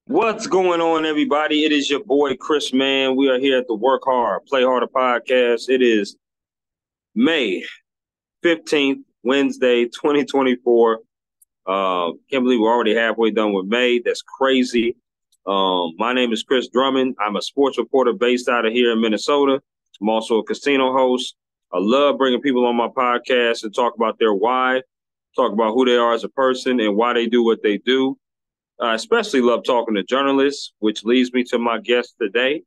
What's going on, everybody? It is your boy Chris, man. We are here at the Work Hard, Play Harder podcast. It is May 15th, Wednesday, 2024. Can't believe we're already halfway done with May. That's crazy. My name is Chris Drummond. I'm a sports reporter based out of here in Minnesota. I'm also a casino host. I love bringing people on my podcast and talk about their why, talk about who they are as a person and why they do what they do. I especially love talking to journalists, which leads me to my guest today.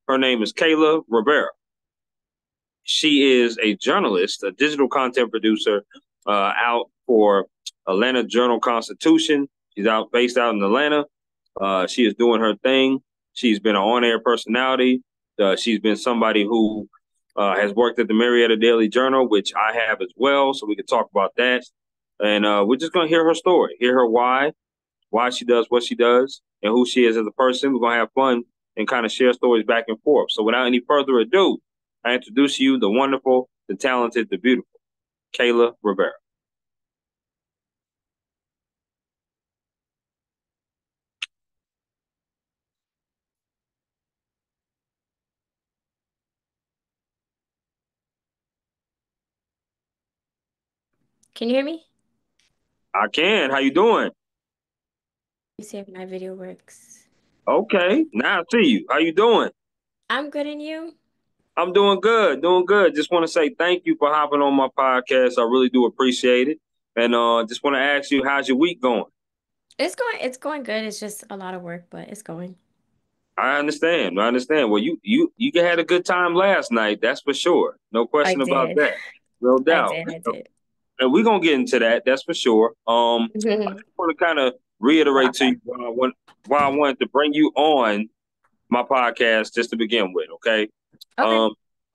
Her name is Kayla Rivera. She is a journalist, a digital content producer out for Atlanta Journal Constitution. She's based out in Atlanta. She is doing her thing. She's been an on-air personality. She's been somebody who has worked at the Marietta Daily Journal, which I have as well. So we can talk about that. And we're just going to hear her story, hear her why she does what she does, and who she is as a person. We're going to have fun and kind of share stories back and forth. So without any further ado, I introduce you the wonderful, the talented, the beautiful, Kayla Rivera. Can you hear me? I can. How you doing? You see if my video works. Okay. Now I see you. How you doing? I'm good and you? I'm doing good, doing good. Just want to say thank you for hopping on my podcast. I really do appreciate it. And just want to ask you, how's your week going? It's going good. It's just a lot of work, but it's going. I understand. I understand. Well, you had a good time last night. That's for sure. No I question about did. that. No I doubt. did. I did. And we're gonna get into that. That's for sure. I just want to kind of reiterate to you why I wanted to bring you on my podcast just to begin with. Okay. Okay. Um,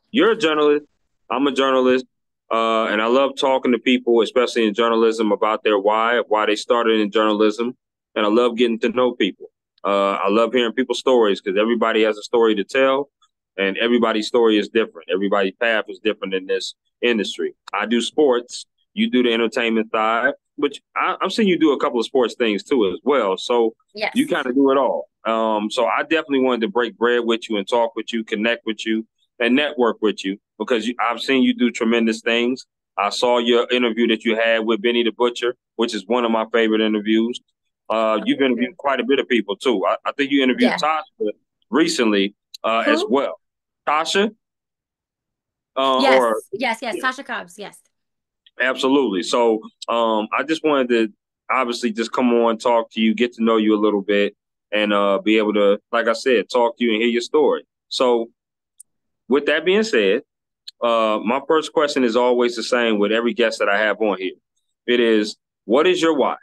you're a journalist. I'm a journalist. And I love talking to people, especially in journalism, about their why they started in journalism, and I love getting to know people. I love hearing people's stories because everybody has a story to tell, and everybody's story is different. Everybody's path is different in this industry. I do sports, you do the entertainment side, which I'm seeing you do a couple of sports things too as well. So you Yes. kind of do it all. So I definitely wanted to break bread with you and talk with you, connect with you, and network with you because I've seen you do tremendous things. I saw your interview that you had with Benny the Butcher, which is one of my favorite interviews. Oh, You've thank you. interviewed quite a bit of people too. I think you interviewed Yeah. Tasha recently as Who? well. Tasha, or Yes. Yes. Yes. yeah, Tasha Cobbs. Yes. absolutely. So I just wanted to obviously just come on, talk to you, get to know you a little bit, and be able to, like I said, talk to you and hear your story. So with that being said, my first question is always the same with every guest that I have on here. It is, what is your why?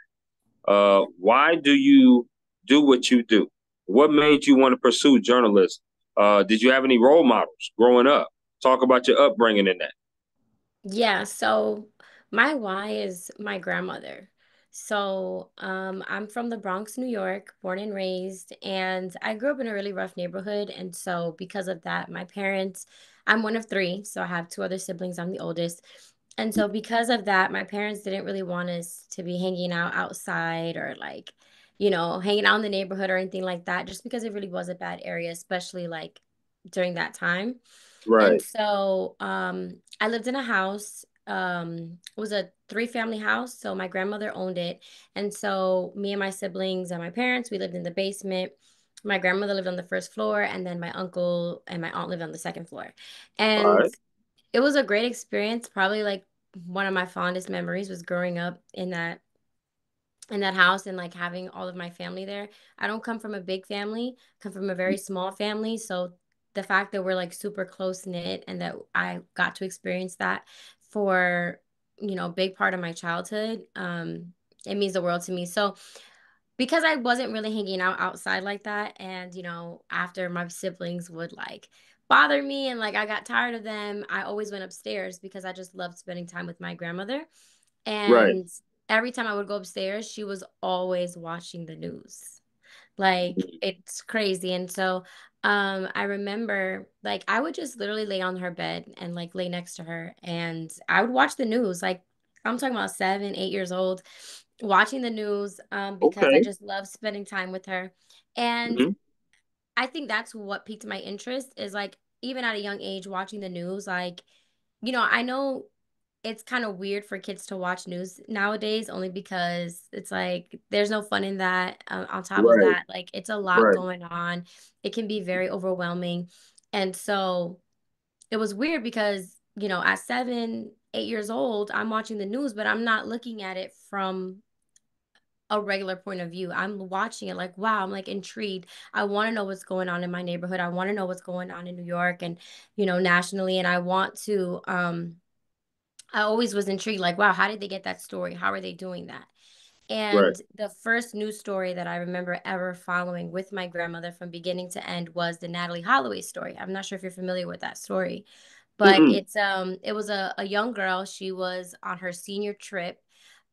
Why do you do what you do? What made you want to pursue journalism? Did you have any role models growing up? Talk about your upbringing in that. Yeah, so my why is my grandmother. I'm from the Bronx, New York, born and raised, and I grew up in a really rough neighborhood. And so because of that, my parents, I'm one of three, so I have two other siblings. I'm the oldest. And so because of that, my parents didn't really want us to be hanging out outside or like, hanging out in the neighborhood or anything like that, just because it really was a bad area, especially like during that time. And Right, so I lived in a house. It was a three-family house, so my grandmother owned it. And so me and my siblings and my parents, we lived in the basement. My grandmother lived on the first floor, and then my uncle and my aunt lived on the second floor. And right, it was a great experience. Probably like one of my fondest memories was growing up in that house and like having all of my family there. I don't come from a big family, come from a very small family. So the fact that we're like super close knit and that I got to experience that for, a big part of my childhood, it means the world to me. So because I wasn't really hanging out outside like that, and after my siblings would like bother me and like I got tired of them, I always went upstairs because I just loved spending time with my grandmother. right. And every time I would go upstairs, she was always watching the news. Like it's crazy. And so I remember I would just literally lay on her bed and like lay next to her and I would watch the news. Like I'm talking about 7, 8 years old, watching the news because I Okay. just love spending time with her. And Hmm. I think that's what piqued my interest is like even at a young age watching the news like I know it's kind of weird for kids to watch news nowadays only because it's like there's no fun in that. On top of Right. that, like it's a lot Right. going on. It can be very overwhelming. And so it was weird because, at 7, 8 years old, I'm watching the news, but I'm not looking at it from a regular point of view. I'm watching it like, wow, I'm like intrigued. I want to know what's going on in my neighborhood. I want to know what's going on in New York and, nationally. And I want to, I always was intrigued, like, wow, how did they get that story? How are they doing that? Right. And the first news story that I remember ever following with my grandmother from beginning to end was the Natalie Holloway story. I'm not sure if you're familiar with that story, but Mm-mm. it was a young girl. She was on her senior trip,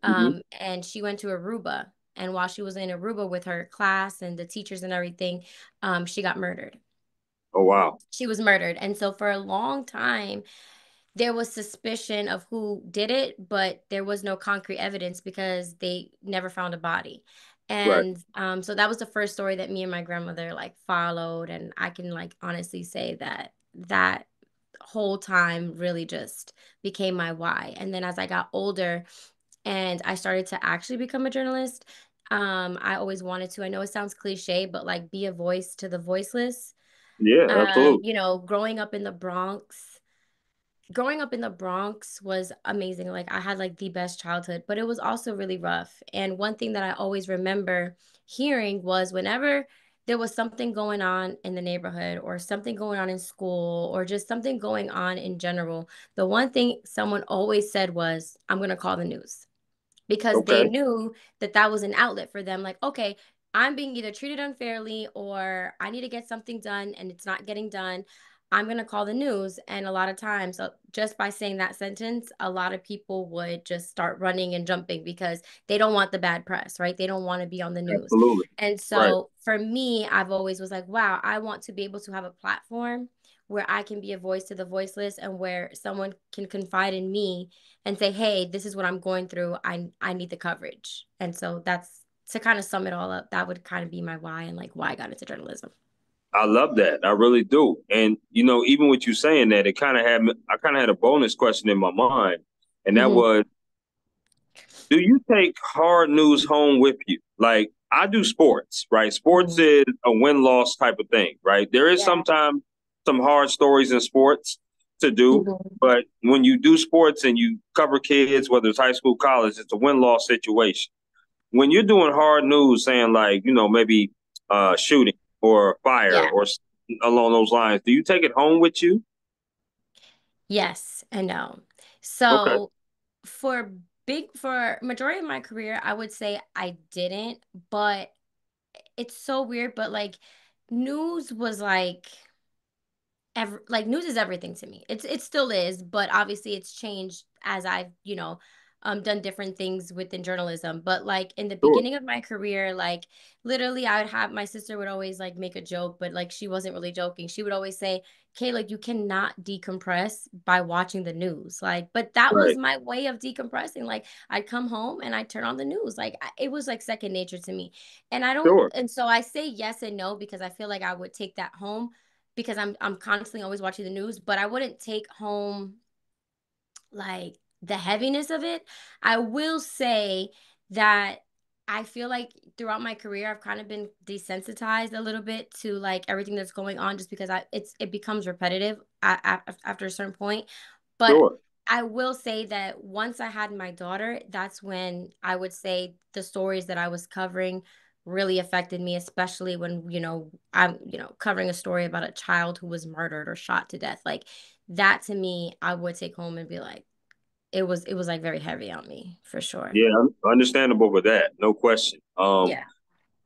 Hmm. and she went to Aruba. And while she was in Aruba with her class and the teachers and everything, she got murdered. Oh, wow. She was murdered. And so for a long time, there was suspicion of who did it, but there was no concrete evidence because they never found a body. Right. And so that was the first story that me and my grandmother like followed. And I can like honestly say that that whole time really just became my why. And then as I got older and I started to actually become a journalist, I always wanted to. I know it sounds cliche, but like be a voice to the voiceless. Yeah, absolutely. Growing up in the Bronx, was amazing. Like I had like the best childhood, but it was also really rough. And one thing that I always remember hearing was whenever there was something going on in the neighborhood or something going on in school or just something going on in general, the one thing someone always said was, I'm going to call the news because they Okay. knew that that was an outlet for them. Like, okay, I'm being either treated unfairly or I need to get something done and it's not getting done. I'm going to call the news. And a lot of times, just by saying that sentence, a lot of people would just start running and jumping because they don't want the bad press, right? They don't want to be on the news. Absolutely. And Right. so for me, I've always was like, wow, I want to be able to have a platform where I can be a voice to the voiceless and where someone can confide in me and say, "Hey, this is what I'm going through. I need the coverage." And so that's to kind of sum it all up. That would kind of be my why and like why I got into journalism. I love that. I really do. And even with you saying that, I kind of had a bonus question in my mind, and that Hmm. was, do you take hard news home with you? Like I do sports, right? Sports Hmm. is a win-loss type of thing, right? There is Yeah. sometimes some hard stories in sports to do, Hmm. but when you do sports and you cover kids, whether it's high school, college, it's a win-loss situation. When you're doing hard news, saying like, maybe shooting or fire Yeah. or along those lines, do you take it home with you? Yes and no. Okay. So for for majority of my career, I would say I didn't, but it's so weird, but like news was like news is everything to me. It still is, but obviously it's changed as I've, done different things within journalism. But like in the Sure. beginning of my career, like literally I would have my sister would always like make a joke, but like she wasn't really joking. She would always say, Kayla, you cannot decompress by watching the news. Like, but that was Right. my way of decompressing. Like I'd come home and I'd turn on the news. Like it was like second nature to me. Sure. And so I say yes and no because I feel like I would take that home because I'm constantly always watching the news, but I wouldn't take home like the heaviness of it. I will say that I feel like throughout my career I've kind of been desensitized a little bit to like everything that's going on just because it becomes repetitive after a certain point. But Sure. I will say that once I had my daughter, that's when I would say the stories that I was covering really affected me, especially when, I'm, covering a story about a child who was murdered or shot to death. Like that to me, I would take home and be like, it was like very heavy on me for sure. Yeah, understandable with that, no question. Yeah.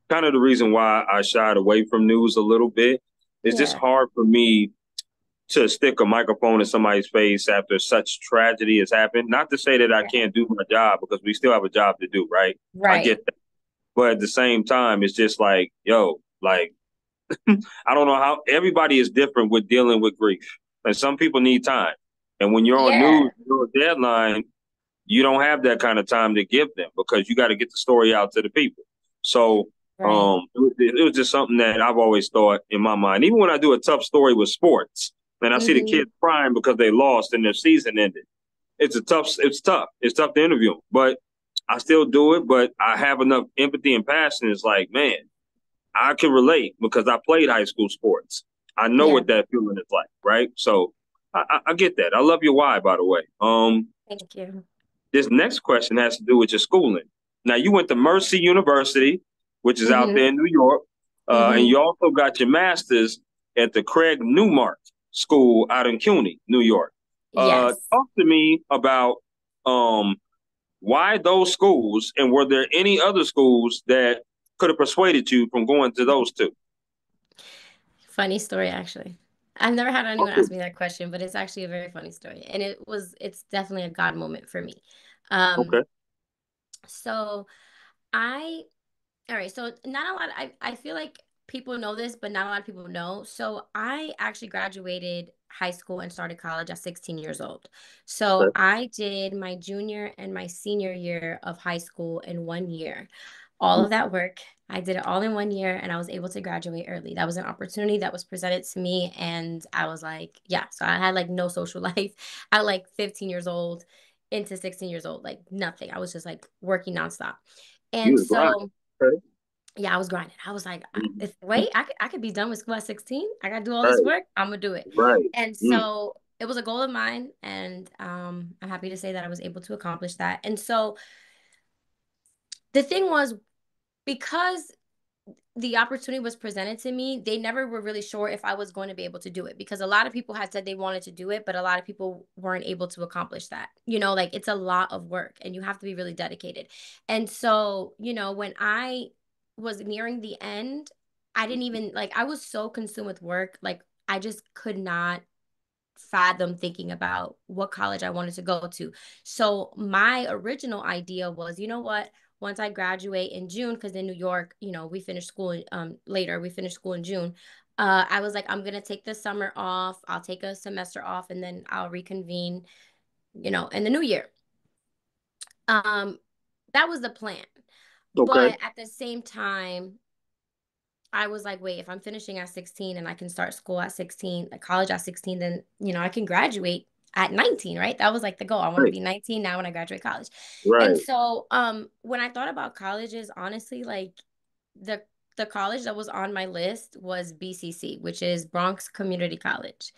Kind of the reason why I shied away from news a little bit. It's just Yeah. hard for me to stick a microphone in somebody's face after such tragedy has happened. Not to say that I Yeah. can't do my job because we still have a job to do, right? I Right. get that. But at the same time, it's just like, yo, like, I don't know how everybody is different with dealing with grief. And some people need time. And when you're on news, Yeah. you're on a deadline, you don't have that kind of time to give them because you got to get the story out to the people. So Right. it was just something that I've always thought in my mind. Even when I do a tough story with sports, and I see the Mm-hmm. kids crying because they lost and their season ended. It's tough to interview them, but I still do it. But I have enough empathy and passion. It's like, man, I can relate because I played high school sports. I know Yeah. what that feeling is like, right? So I get that. I love your why, by the way. Thank you. This next question has to do with your schooling. Now, you went to Mercy University, which is out Mm-hmm. there in New York, and Mm-hmm. you also got your master's at the Craig Newmark School out in CUNY, New York. Yes. Talk to me about um, why those schools, and were there any other schools that could have persuaded you from going to those two? Funny story, actually. I've never had anyone Okay. ask me that question, but it's actually a very funny story. And it's definitely a God moment for me. Okay. So I All right, so not a lot. I feel like people know this, but not a lot of people know. So I actually graduated high school and started college at 16 years old. So Okay. I did my junior and my senior year of high school in 1 year. All of that work, I did it all in 1 year, and I was able to graduate early. That was an opportunity that was presented to me, and I was like, yeah. So I had like no social life at like 15 years old into 16 years old, like nothing. I was just like working nonstop. You And was right. so Okay. yeah, I was grinding. I was like, Mhm. if wait, I could be done with school at 16. I gotta do all this Right. work. I'm gonna do it. Right. And Mm. so it was a goal of mine, and I'm happy to say that I was able to accomplish that. And so the thing was, because the opportunity was presented to me, they never were really sure if I was going to be able to do it, because a lot of people had said they wanted to do it, but a lot of people weren't able to accomplish that. Like it's a lot of work and you have to be really dedicated. And so, when I was nearing the end, I didn't even like, I was so consumed with work. Like I just could not fathom thinking about what college I wanted to go to. So my original idea was, you know what? Once I graduate in June, because in New York, we finished school later. We finished school in June. I was like, I'm gonna take the summer off. I'll take a semester off, and then I'll reconvene, in the new year. Um, that was the plan. Okay. But at the same time, I was like, wait, if I'm finishing at 16 and I can start school at 16, like college at 16, then, I can graduate at 19, right? That was like the goal. I want to Right. be 19 now when I graduate college. And Right. so, when I thought about colleges, honestly, like the the college that was on my list was BCC, which is Bronx Community College.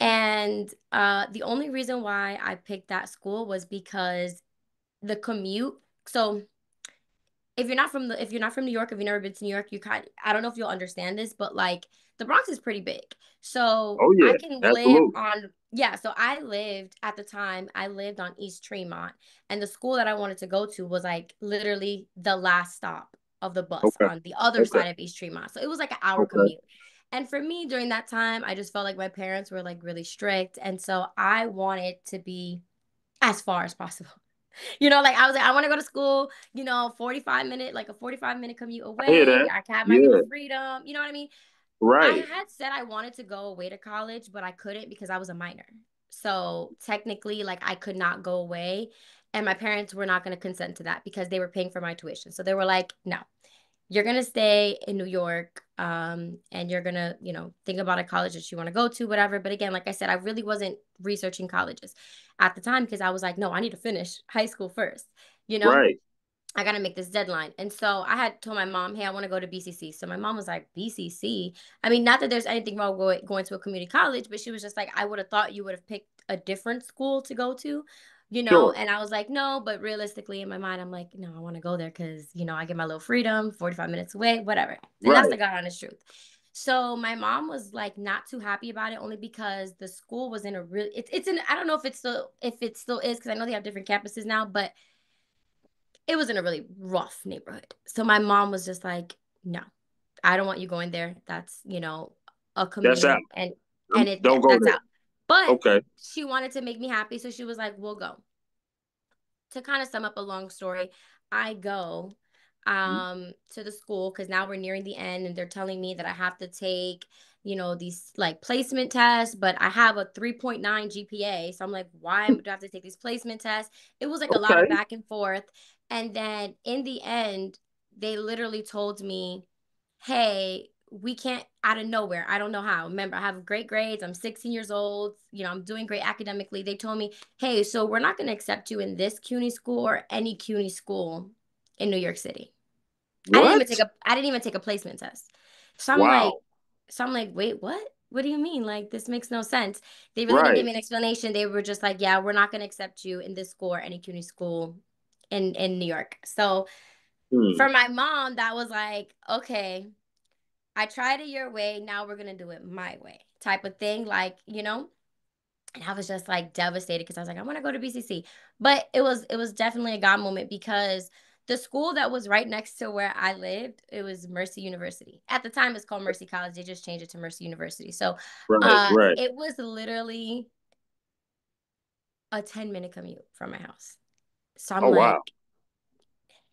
And the only reason why I picked that school was because the commute. So if you're not from New York, if you've never been to New York, I don't know if you'll understand this, but like the Bronx is pretty big. So Oh I yeah. can live Absolutely. on yeah, so I lived on East Tremont, and the school that I wanted to go to was like literally the last stop of the bus Okay. on the other Okay. side of East Tremont. So it was like an hour Okay. commute. And for me during that time, I just felt like my parents were like really strict, and so I wanted to be as far as possible. Like I was like, I want to go to school, 45-minute commute I hear away. that. I can have my little Yeah. freedom. You know what I mean? I Right. had said I wanted to go away to college, but I couldn't because I was a minor. So technically, like I could not go away. And my parents were not going to consent to that because they were paying for my tuition. So they were like, no, you're going to stay in New York, and you're going to, think about a college that you want to go to, whatever. But again, like I said, I really wasn't researching colleges at the time because I was like, no, I need to finish high school first, you know? Right. I got to make this deadline. And so I had told my mom, hey, I want to go to BCC. So my mom was like, BCC? I mean, not that there's anything wrong with going to a community college, but she was just like, I would have thought you would have picked a different school to go to, Sure. And I was like, no, but realistically in my mind, I'm like, no, I want to go there because, I get my little freedom, 45 minutes away, whatever. And that's the Right. God honest truth. So my mom was like not too happy about it only because the school was in a really it's in I don't know if it still is because I know they have different campuses now, but it was in a really rough neighborhood. So my mom was just like, "No, I don't want you going there. That's, a That's out. commute and Don't go that's out." there. But Okay. she wanted to make me happy, so she was like, "We'll go." To kind of sum up a long story, I go to the school because now we're nearing the end and they're telling me that I have to take these like placement tests, but I have a 3.9 GPA. So I'm like, why do I have to take these placement tests? It was like a lot Okay. of back and forth. And then in the end, they literally told me, hey, we can't, out of nowhere. I don't know how. Remember, I have great grades. I'm 16 years old. I'm doing great academically. They told me, hey, so we're not going to accept you in this CUNY school or any CUNY school in New York City. What? I didn't even take a placement test. So I'm like, Wow. wait, what? What do you mean? Like, this makes no sense. They really didn't give Right. me an explanation. They were just like, yeah, we're not going to accept you in this school or any CUNY school in New York. So Hmm. for my mom, that was like, okay, I tried it your way. Now we're going to do it my way type of thing. Like. And I was just like devastated because I was like, I want to go to BCC. But it was definitely a God moment because the school that was right next to where I lived, it was Mercy University. At the time, it's called Mercy College. They just changed it to Mercy University. So Right. Right. it was literally a 10-minute commute from my house. So I'm Oh like, wow.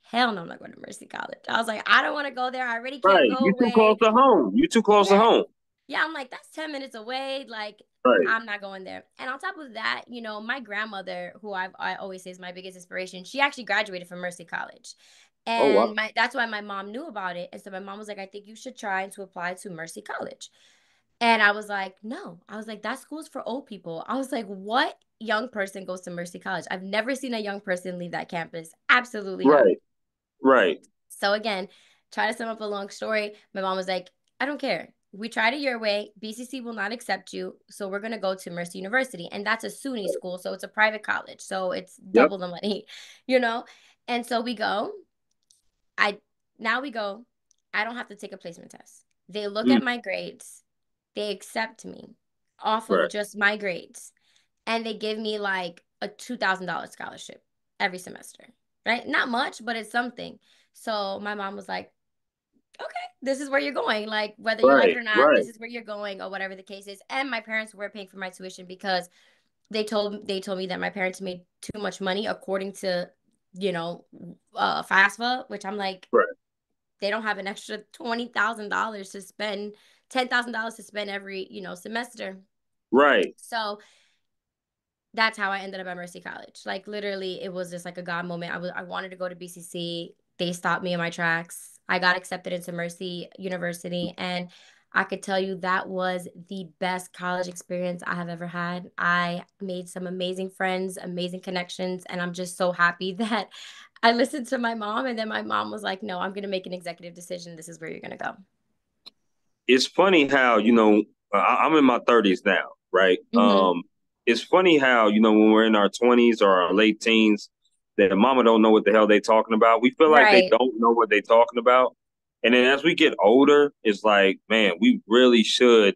hell no, I'm not going to Mercy College. I was like, I don't want to go there. I already can't Right. go You too close away. to home. You too close to Yeah. home. Yeah, I'm like, that's 10 minutes away. Like, Right. I'm not going there. And on top of that, my grandmother, who I always say is my biggest inspiration, she actually graduated from Mercy College. Oh And wow. that's why my mom knew about it. And so my mom was like, I think you should try to apply to Mercy College. And I was like, no. I was like, that school's for old people. I was like, what young person goes to Mercy College? I've never seen a young person leave that campus. Absolutely not. Right. Right. So again, try to sum up a long story. My mom was like, I don't care. We tried it your way. BCC will not accept you. So we're going to go to Mercy University. And that's a SUNY school. So it's a private college. So it's Yep. double the money, you know? And so we go. I Now we go. I don't have to take a placement test. They look Mm. at my grades. They accept me off of Right. just my grades. And they give me like a $2,000 scholarship every semester. Right? Not much, but it's something. So my mom was like, okay, this is where you're going. Like, whether you like it Right. or not, Right. this is where you're going, or whatever the case is. And my parents were paying for my tuition because they told me that my parents made too much money according to, you know, FAFSA, which I'm like, Right. they don't have an extra $20,000 to spend, $10,000 to spend every, semester. Right. So that's how I ended up at Mercy College. Like literally, it was just like a God moment. I wanted to go to BCC. They stopped me in my tracks. I got accepted into Mercy University, and I could tell you that was the best college experience I have ever had. I made some amazing friends, amazing connections, and I'm just so happy that I listened to my mom, and then my mom was like, "No, I'm going to make an executive decision. This is where you're going to go." It's funny how I'm in my 30s now, right? Hmm. It's funny how when we're in our 20s or our late teens, that mama don't know what the hell they talking about. We feel like they Right. don't know what they talking about, and then as we get older, it's like, man, we really should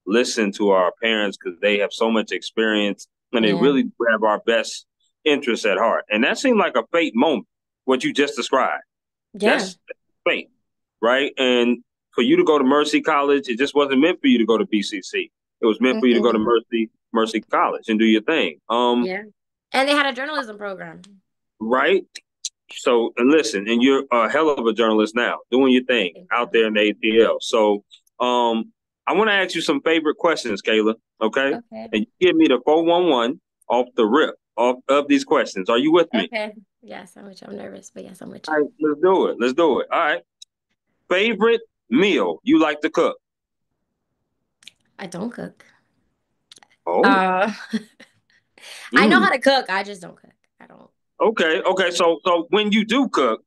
listen to our parents because they have so much experience and they Yeah. really have our best interests at heart. And that seemed like a fate moment, what you just described. Yeah. That's fate, right? And for you to go to Mercy College, it just wasn't meant for you to go to BCC. It was meant for you to go to Mm-mm. Mercy College and do your thing. Yeah. And they had a journalism program. Right. So, and listen, and you're a hell of a journalist now, doing your thing Thank out you. there in the ATL. So, I want to ask you some favorite questions, Kayla. Okay, Okay. and you give me the 411 off the rip off of these questions. Are you with me? Okay. Yes, I'm nervous, but yes, I'm with All you. right, let's do it. Let's do it. All right. Favorite meal you like to cook? I don't cook. Oh, Uh, I know how mm, to cook. I just don't cook. I don't. okay, okay. So when you do cook,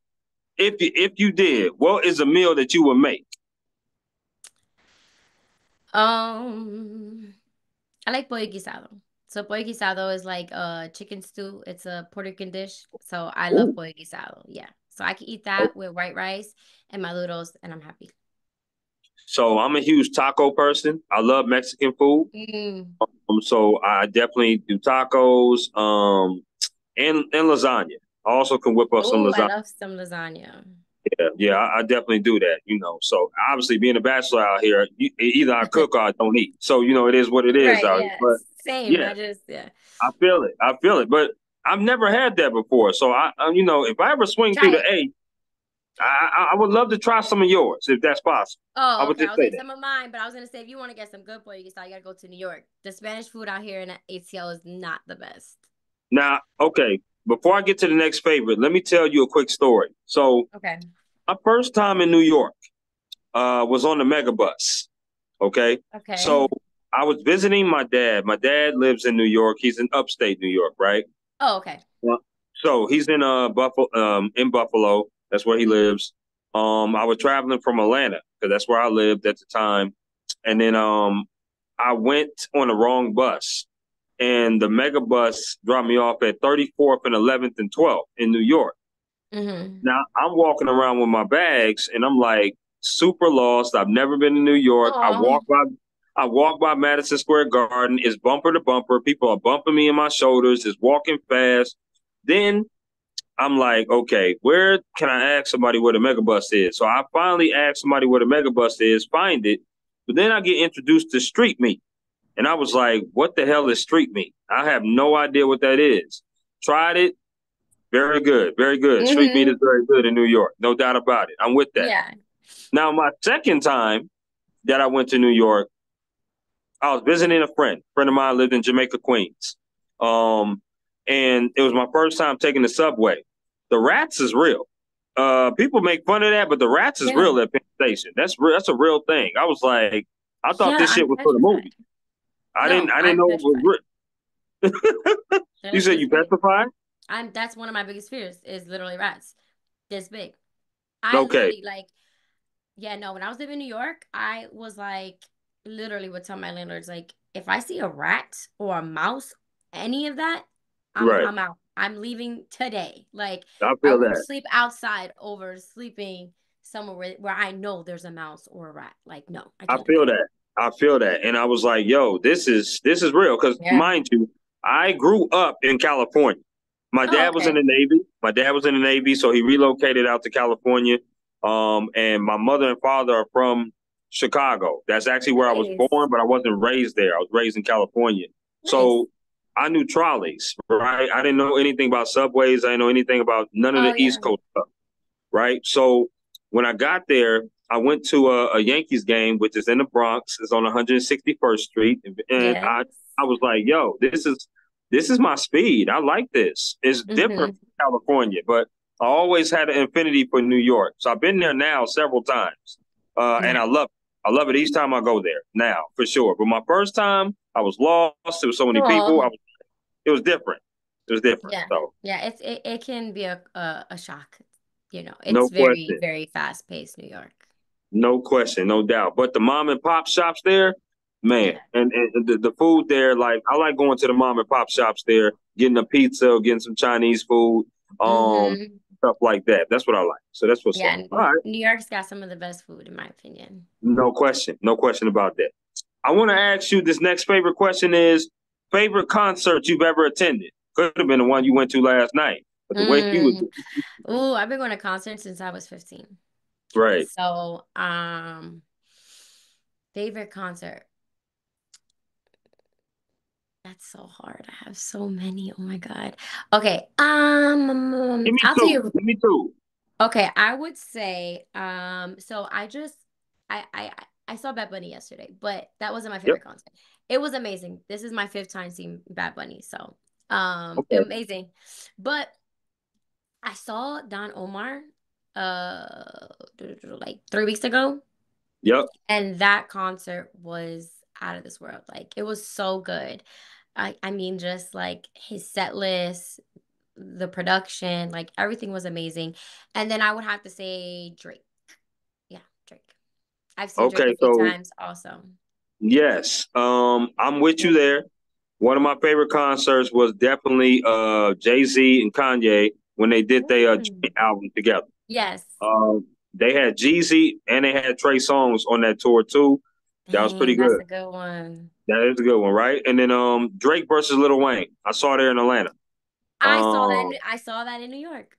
if you did, what is a meal that you would make? Um, I like pollo guisado. So pollo guisado is like a chicken stew. It's a Puerto Rican dish. So I love Ooh. pollo guisado. Yeah. So I can eat that with white rice and my noodles, and I'm happy. So I'm a huge taco person. I love Mexican food. Mm. So I definitely do tacos, and lasagna. I also can whip up some Oh, I lasagna. love some lasagna. Yeah, yeah, I definitely do that. So obviously being a bachelor out here, either I cook or I don't eat. So it is what it is Right. out here. Yeah. But Same. yeah, I just, yeah. I feel it. I feel it. But I've never had that before. So if I ever swing through Try the it. A, I would love to try some of yours if that's possible. I Oh, would okay. I just was say like that. some of mine, but I was gonna say if you want to get some good pork, you gotta go to New York. The Spanish food out here in ATL is not the best. Now, okay, before I get to the next favorite, let me tell you a quick story. So, Okay. my first time in New York was on the megabus. Okay, so Okay. I was visiting my dad. My dad lives in New York. He's in upstate New York, right? Oh, okay. Yeah. So he's in Buffalo. That's where he lives. I was traveling from Atlanta because that's where I lived at the time, and then I went on the wrong bus, and the mega bus dropped me off at 34th and 11th and 12th in New York. Mm-hmm. Now I'm walking around with my bags, and I'm like super lost. I've never been to New York. Oh, I walk by Madison Square Garden. It's bumper to bumper. People are bumping me in my shoulders. It's walking fast. Then I'm like, okay, where can I ask somebody where the megabus is? So I finally asked somebody where the megabus is, find it, but then I get introduced to street meat. And I was like, what the hell is street meat? I have no idea what that is. Tried it, very good, very good. Street meat is mm-hmm. very good in New York, no doubt about it. I'm with that. Yeah. Now, my second time that I went to New York, I was visiting a friend. A friend of mine lived in Jamaica, Queens. Um, and it was my first time taking the subway. The rats is real. People make fun of that, but the rats is Yeah. real at Penn Station. That's real. That's a real thing. I was like, I thought Yeah, this shit I'm was for the petrified. movie. I didn't. No, I didn't I'm know it was petrified. real. They're You like said this you big. petrified? That's one of my biggest fears is literally rats. This big. I Okay, literally like, yeah, no, when I was living in New York, I was like literally would tell my landlords, like, if I see a rat or a mouse, any of that, right. I'm out. I'm leaving today. Like I I feel would that. sleep outside over sleeping somewhere where I know there's a mouse or a rat. Like, no, I I can't do feel that. that. I feel that. And I was like, yo, this is real. Because Yeah. mind you, I grew up in California. My Oh, dad was in okay. the Navy. My dad was in the Navy, so he relocated out to California. And my mother and father are from Chicago. That's actually where I was Nice. born, but I wasn't raised there. I was raised in California. Nice. So I knew trolleys, right? I didn't know anything about subways. I didn't know anything about none of Oh the East yeah. Coast stuff, right? So when I got there, I went to a Yankees game, which is in the Bronx. It's on 161st Street, and Yes. I was like, "Yo, this is my speed. I like this. It's different Mm-hmm. from California, but I always had an affinity for New York. So I've been there now several times, and Yeah. I love it. I love it each time I go there now for sure. But my first time, I was lost. There was so many people. Oh. It was different. It was different. Yeah. So Yeah. It can be a shock. It's no very, question. very fast paced New York. No question, no doubt. But the mom and pop shops there, man, Yeah. and the food there, like I like going to the mom and pop shops there, getting a pizza, getting some Chinese food, um, Mm-hmm. stuff like that. That's what I like. So that's what's Yeah. up. All right, New York's got some of the best food, in my opinion. no question about that. I want to ask you this next favorite question is favorite concert you've ever attended. Could have been the one you went to last night, but the way you was Mm. Ooh, I've been going to concerts since I was 15. right. So, favorite concert. That's so hard. I have so many. Oh my God. Okay. Give me I'll tell two. you. Give me two. Okay, I would say, so I I I saw Bad Bunny yesterday, but that wasn't my Yep. favorite concert. It was amazing. This is my fifth time seeing Bad Bunny, so Okay. amazing. But I saw Don Omar like 3 weeks ago, Yep. and that concert was out of this world. Like it was so good. I mean, just like his set list, the production, like everything was amazing. And then I would have to say Drake. Yeah, Drake. I've seen Drake Okay. a few So times also. yes, I'm with you Yeah. there. One of my favorite concerts was definitely Jay-Z and Kanye when they did their Mm. joint album together. Yes. They had Jeezy and they had Trey Songz on that tour too. That was pretty Dang, that's good. a good one. That is a good one, right? And then Drake versus Lil Wayne. I saw there in Atlanta. Um, I saw that in New York.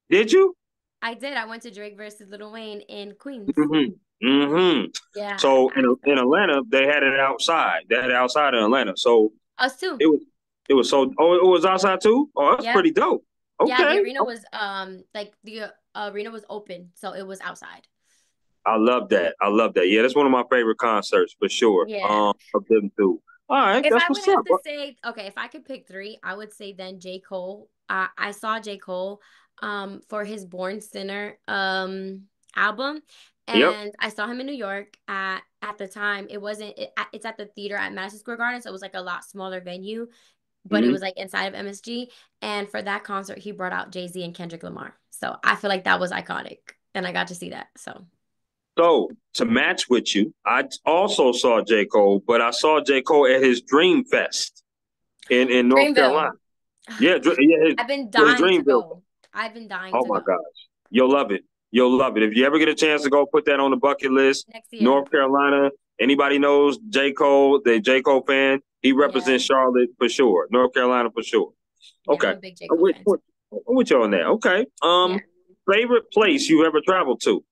did you? I did. I went to Drake versus Lil Wayne in Queens. Mm-hmm. Mm-hmm. Yeah, So that in was good. Atlanta, they had it outside. They had it outside in Atlanta. So Us too. it was so. Oh, it was outside too. Oh, that's Yep. pretty dope. Yeah, the Okay. arena was like the arena was open, so it was outside. I love that. I love that. Yeah, that's one of my favorite concerts for sure. Yeah. Of them too. All right, If that's I would what's have up, to bro. say, okay, if I could pick three, I would say then J. Cole. I saw J. Cole for his Born Sinner album, Yep. and I saw him in New York at the time. It wasn't it's at the theater at Madison Square Garden, so it was like a lot smaller venue, but it Hmm. was like inside of MSG. And for that concert, he brought out Jay-Z and Kendrick Lamar. So I feel like that was iconic, and I got to see that. So So to match with you, I also saw J. Cole, but I saw J. Cole at his Dream Fest in North Dreamville. Carolina. Yeah, yeah, I've been his dying to Dreamville. go. I've been dying Oh to my go gosh, you'll love it. You'll love it if you ever get a chance to go. Put that on the bucket list. next year. North Carolina. Anybody knows J. Cole? The J. Cole fan. He Yeah. represents Charlotte for sure. North Carolina for sure. Yeah, I'm Okay, a big J. I'm Cole fan too. I'm with you on that. Okay. Yeah. Favorite place you ever traveled to?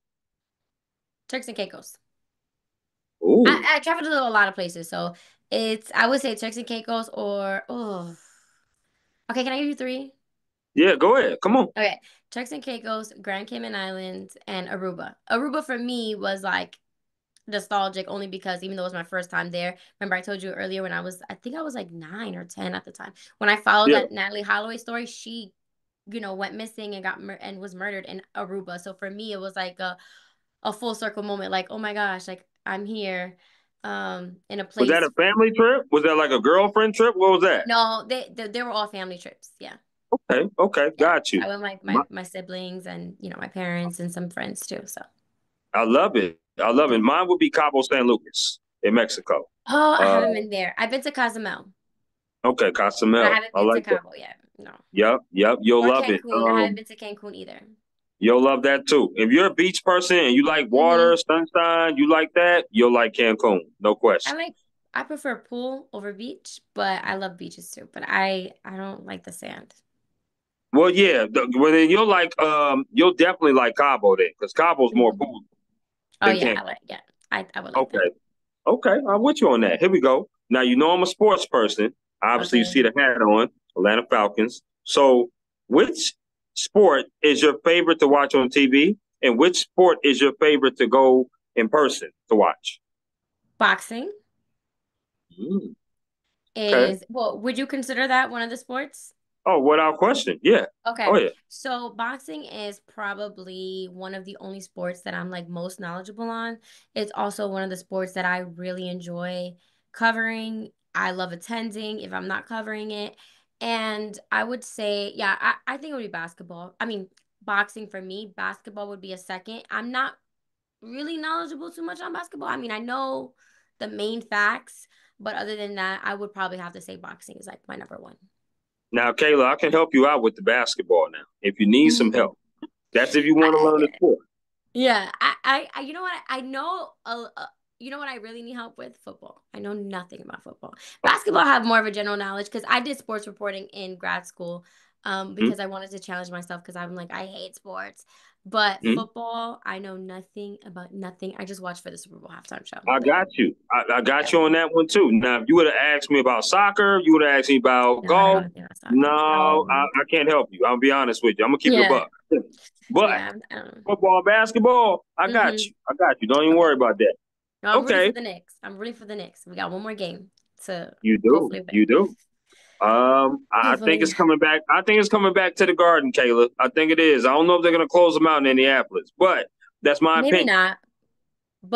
Turks and Caicos. Ooh, I traveled to a lot of places, so it's I would say Turks and Caicos or oh okay, can I give you three? yeah. Go ahead. Come on. Okay. Turks and Caicos, Grand Cayman Islands, and Aruba. Aruba for me was like nostalgic only because even though it was my first time there, remember I told you earlier when I think I was like 9 or 10 at the time. When I followed Yeah. that Natalie Holloway story, she, went missing and and was murdered in Aruba. So for me, it was like a full circle moment. Like, oh my gosh, like I'm here, in a Was that a place. family trip? Was that like a girlfriend trip? What was that? No, they were all family trips. Yeah, Okay. Okay. yeah. Got So you. I went with My, my siblings and my parents and some friends too. So I love it. I love it. yeah. Mine would be Cabo San Lucas in Mexico. Oh, I Uh, haven't been there. I've been to Cozumel, okay, but I Cozumel. haven't I been to like that. Cabo yet. No. Yep, yep. You'll Or love it. Cancun. I haven't been to Cancun either. You'll love that too. If you're a beach person and you like Hmm. water, sunshine, you like that, you'll like Cancun. No I question. like I prefer pool over beach, but I love beaches too. But I don't like the sand. Well, yeah. Well, then you'll definitely like Cabo then, because Cabo's more Hmm. food Oh than yeah, Cancun. I would like that. Okay. Okay, I'm with you on that. Here we go. Now you know I'm a sports person. Obviously, you Okay. see the hat on, Atlanta Falcons. So, which sport is your favorite to watch on TV, and which sport is your favorite to go in person to watch? Boxing Mm, okay. is, well, would you consider that one of the sports? Oh, without question. Yeah. Okay. Oh yeah. So boxing is probably one of the only sports that I'm like most knowledgeable on. It's also one of the sports that I really enjoy covering. I love attending if I'm not covering it. And I would say, yeah, I think it would be basketball. I mean, boxing for me, basketball would be a second. I'm not really knowledgeable too much on basketball. I mean, I know the main facts, but other than that, I would probably have to say boxing is like my number one. Now, Kayla, I can help you out with the basketball now if you need some help. That's if you want to learn the I, sport. Yeah, you know what? I know, you know what I really need help with? Football. I know nothing about football. Basketball, I have more of a general knowledge because I did sports reporting in grad school, Mhm, because I wanted to challenge myself because I'm like, I hate sports. But mhm. football, I know nothing about nothing. I just watched for the Super Bowl halftime show. I But yeah, got you. I got yeah. you on that one too. Now, if you would have asked me about soccer, you would have asked me about No, I don't know golf. anything about No, soccer. No. I can't help you. I'll be honest with you. I'm gonna keep it a Yeah, buck. But yeah. I don't know. football, basketball, I got Mm-hmm. you. I got you. Don't even Okay. worry about that. No, I'm rooting for Okay, the Knicks. I'm rooting for the Knicks. We got one more game to you do. hopefully win. You do. I think Hopefully. it's coming back. I think it's coming back to the Garden, Kayla. I think it is. I don't know if they're gonna close them out in Indianapolis, but that's my Maybe opinion. not.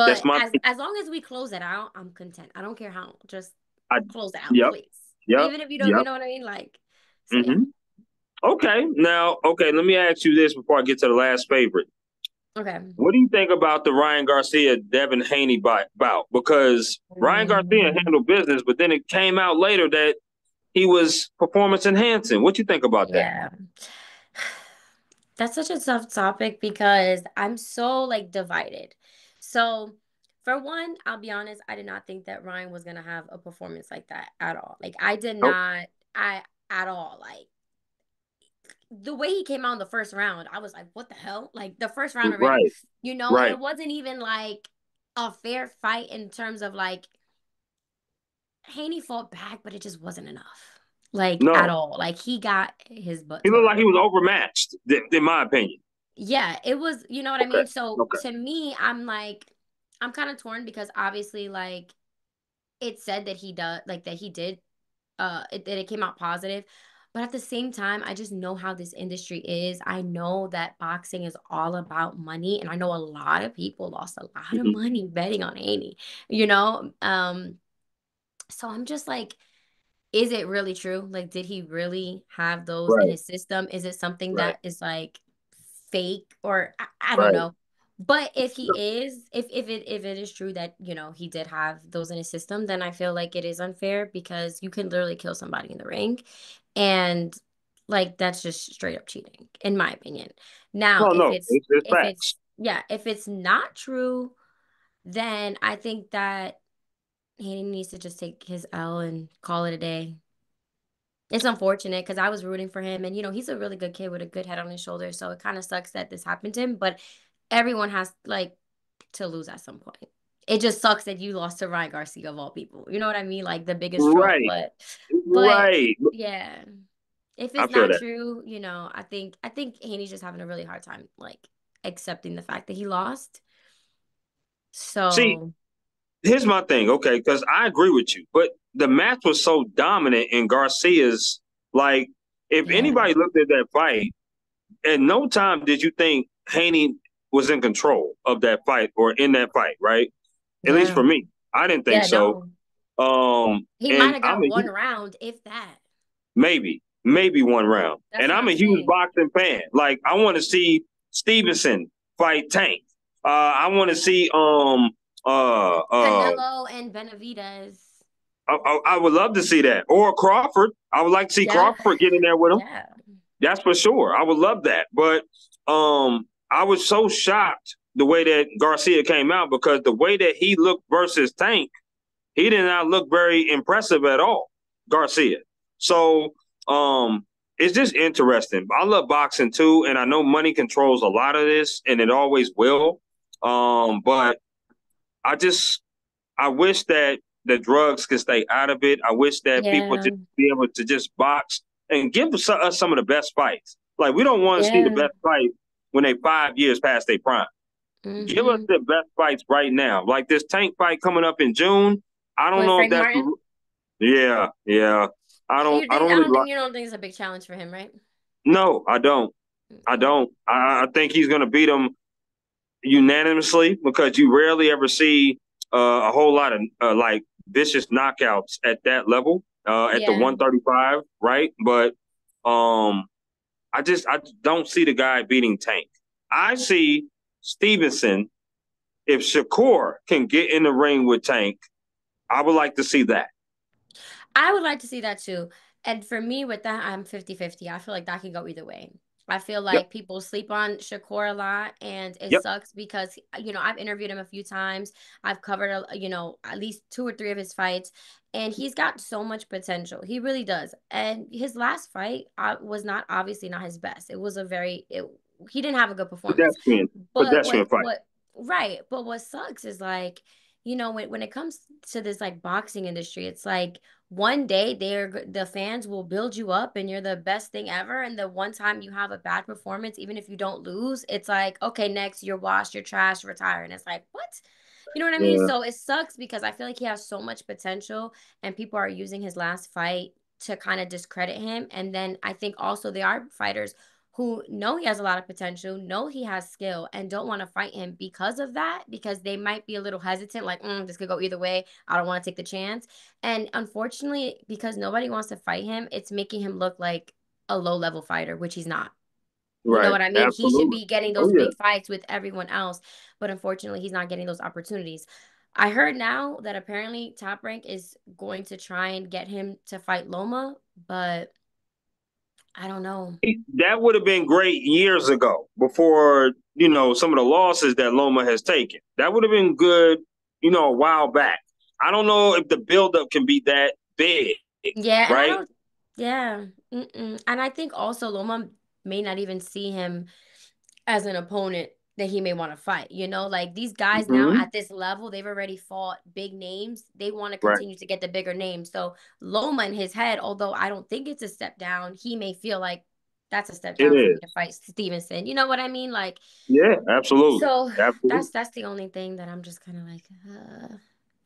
That's But my as long as we close it out, I'm content. I don't care how. Just I, close it out, yep, please. yep, Even if you don't, you yep. know what I mean? Like, so yeah. Hmm. Okay, now, okay, let me ask you this before I get to the last favorite. Okay. What do you think about the Ryan Garcia Devin Haney bout? Because Ryan Garcia Mm, handled business, but then it came out later that he was performance enhancing. What you think about that? yeah. That's such a tough topic because I'm so like divided. So, for one, I'll be honest, I did not think that Ryan was gonna have a performance like that at all. Like I did Oh, not, I at all. Like the way he came out in the first round, I was like, what the hell? Like the first round already, right, and right. it wasn't even like a fair fight in terms of like Haney fought back, but it just wasn't enough. like at No, all. Like he got his butt he looked tore like up. he was overmatched, in my opinion. Yeah, it was, you know what I Okay, mean? So okay. to me, I'm like, I'm kind of torn because obviously, like, it said that he does, like, that he did, that it came out positive. But at the same time, I just know how this industry is. I know that boxing is all about money, and I know a lot of people lost a lot of Mhm. money betting on Haney, you know? So I'm just like, is it really true? Like, did he really have those in Right, his system? Is it something right, that is like fake or I don't right. know. But if he is, if it is true that, you know, he did have those in his system, then I feel like it is unfair because you can literally kill somebody in the ring. And like that's just straight up cheating, in my opinion. Now, No, no, it's if facts. it's yeah, if it's not true, then I think that he needs to just take his L and call it a day. It's unfortunate because I was rooting for him, and you know he's a really good kid with a good head on his shoulders. So it kind of sucks that this happened to him. But everyone has like to lose at some point. It just sucks that you lost to Ryan Garcia of all people. You know what I mean? Like the biggest stroke. Right, But right. yeah, if I it's feel not that. true, you know, I think Haney's just having a really hard time like accepting the fact that he lost. See, So here's my thing, okay, because I agree with you, but the match was so dominant in Garcia's. Like, if yeah, anybody looked at that fight, at no time did you think Haney was in control of that fight or in that fight, right? At least yeah, for me, I didn't think yeah. so. No, he might And have got one round, if that. maybe one round. That's And what I'm I'm a huge saying. boxing fan. Like, I want to see Stevenson fight Tank. I want to Yeah. see uh uh Canelo and Benavidez. I would love to see that. Or Crawford. I would like to see Yeah. Crawford get in there with him. Yeah. That's for sure. I would love that. But I was so shocked the way that Garcia came out because the way that he looked versus Tank, he did not look very impressive at all, Garcia. So it's just interesting. I love boxing too, and I know money controls a lot of this, and it always will. But I just I wish that the drugs could stay out of it. I wish that people Yeah. just be able to just box and give us some of the best fights. Like, we don't want to see the Yeah. best fight when they 5 years past their prime. Give us Mm-hmm. the best fights right now. Like this Tank fight coming up in June. I don't With know if Frank that's Martin? yeah, yeah. I don't I really don't like. think you don't think it's a big challenge for him, right? No, I don't. I Mm-mm. don't. I think he's gonna beat him unanimously because you rarely ever see a whole lot of like vicious knockouts at that level at the Yeah. 135, right? But I don't see the guy beating Tank. I see Stevenson. If Shakur can get in the ring with Tank, I would like to see that. I would like to see that too. And for me, with that, I'm 50-50. I feel like that can go either way. I feel Yep, like people sleep on Shakur a lot, and it yep. sucks because, you know, I've interviewed him a few times. I've covered, you know, at least two or three of his fights, and he's got so much potential. He really does. And his last fight was not obviously not his best. It was a he didn't have a good performance. Pedestrian, But pedestrian fight. right. But what sucks is like, you know, when it comes to this like boxing industry, it's like one day the fans will build you up and you're the best thing ever, and the one time you have a bad performance, even if you don't lose, it's like, okay, next, you're washed, you're trash, retire. And it's like, what? You know what I mean? Yeah, So it sucks because I feel like he has so much potential, and people are using his last fight to kind of discredit him. And then I think also there are fighters who know he has a lot of potential, know he has skill, and don't want to fight him because of that, because they might be a little hesitant, like, this could go either way. I don't want to take the chance. And unfortunately, because nobody wants to fight him, it's making him look like a low level fighter, which he's not. You know right. what I mean? He should Absolutely. be getting Oh those yeah. big fights with everyone else, but unfortunately, he's not getting those opportunities. I heard now that apparently Top Rank is going to try and get him to fight Loma, but I don't know. That would have been great years ago before, some of the losses that Loma has taken. That would have been good, a while back. I don't know if the buildup can be that big, Yeah, and I right? don't, yeah. Mm-mm. And I think also Loma may not even see him as an opponent. that he may want to fight. You know, like these guys now Hmm. at this level, they've already fought big names. They want to Right. continue to get the bigger names. So Loma in his head, although I don't think it's a step down, he may feel like that's a step It down for me to is. fight Stevenson. You know what I mean? Like, Yeah, absolutely. so Absolutely. that's the only thing that I'm just kind of like,